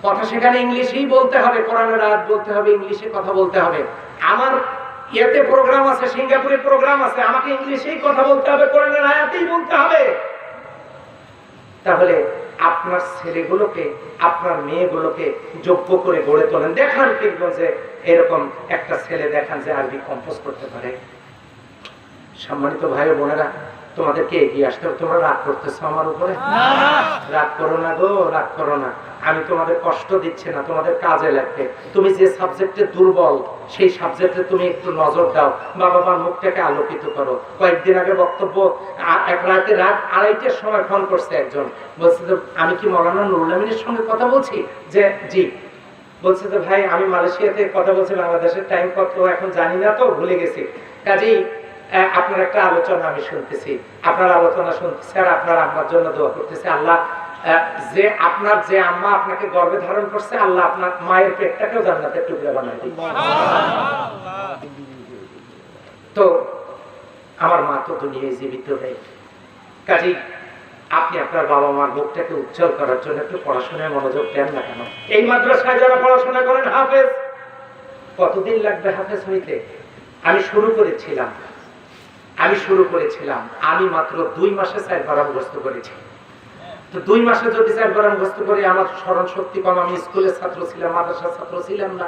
কথা সেখানে ইংলিশেই বলতে হবে, কোরআনের আয়াত বলতে হবে, ইংলিশে কথা বলতে হবে। আমার ইয়েতে প্রোগ্রাম আছে, সিঙ্গাপুরে প্রোগ্রাম আছে, আমাকে ইংলিশেই কথা বলতে হবে, কোরআনের আয়াতেই বলতে হবে। তাহলে আপনার ছেলেগুলোকে, আপনার মেয়েগুলোকে যোগ্য করে গড়ে তোলেন। দেখান যে এরকম একটা ছেলে দেখান যে আরবি কম্পোজ করতে পারে। সম্মানিত ভাই ও বোনেরা, তোমাদেরকে এগিয়ে আসতে হবে। তোমরা রাগ করতেছো আমার উপরে? রাগ করো না গো, রাগ করো না। আমি তোমাদের কষ্ট দিচ্ছি না, তোমাদের কাজে লাগবে। তুমি যে সাবজেক্টে দুর্বল, সেই সাবজেক্টে তুমি একটু নজর দাও, বাবার মুখটাকে আলোকিত করো। কয়েকদিন আগে বক্তব্য, এক রাতে রাত 2:30টার সময় ফোন করছে একজন, বলছে যে আমি কি মৌলানা নুরুল আমিনের সঙ্গে কথা বলছি? যে জি। বলছে যে ভাই আমি মালয়েশিয়াতে কথা বলছি, বাংলাদেশের টাইম কত এখন জানি না, তো ভুলে গেছি। কাজেই আপনার একটা আলোচনা আমি শুনতেছি, আপনার আলোচনা শুনতেছি, আর আপনার আম্মার জন্য দোয়া করতেছি। আল্লাহ যে আপনার যে আম্মা আপনাকে গর্ভে ধারণ করছে, আল্লাহ আপনার মায়ের পেটটাকেও জান্নাতের টুকরা বানায় দিন। তো আমার মা তো দুনিয়ায় জীবিত নেই, কাজেই আপনি আপনার বাবা মার মুখটাকে উজ্জ্বল করার জন্য একটু পড়াশোনায় মনোযোগ দেন না কেন? এই মাদ্রাসায় যারা পড়াশোনা করেন হাফেজ, কতদিন লাগবে হাফেজ হইতে? আমি শুরু করেছিলাম আমি মাত্র 2 মাসে 4 বার মুখস্থ করেছি। তো 2 মাসে যদি 4 বার মুখস্থ করি, আমার স্মরণ শক্তি কম, আমি স্কুলের ছাত্র ছিলাম, মাদ্রাসার ছাত্র ছিলাম না।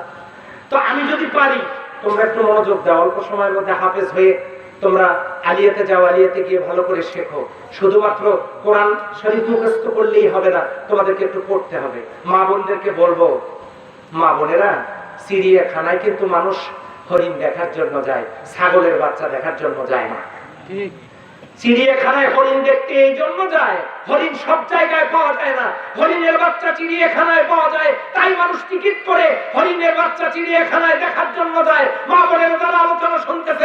তো আমি যদি পারি, তোমরা একটু মনোযোগ দাও, অল্প সময়ের মধ্যে হাফেজ হয়ে তোমরা আলিয়াতে যাও, আলিয়াতে গিয়ে ভালো করে শেখো। শুধুমাত্র কোরআন শরীফ মুখস্থ করলেই হবে না, তোমাদেরকে একটু পড়তে হবে। মা বোনদেরকে বলবো, মা বোনেরা, চিড়িয়াখানায় কিন্তু মানুষ হরিণ দেখার জন্য যায়, ছাগলের বাচ্চা দেখার জন্য যায় না। চিড়িয়াখানায় হরিণ দেখতে এই জন্য যায়, হরিণ সব জায়গায় পাওয়া যায় না, হরিণের বাচ্চা চিড়িয়াখানায় পাওয়া যায়, তাই মানুষ টিকিট করে হরিণের বাচ্চা চিড়িয়াখানায় দেখার জন্য যায়। মা বোনেরা যারা আলোচনা শুনতেছে,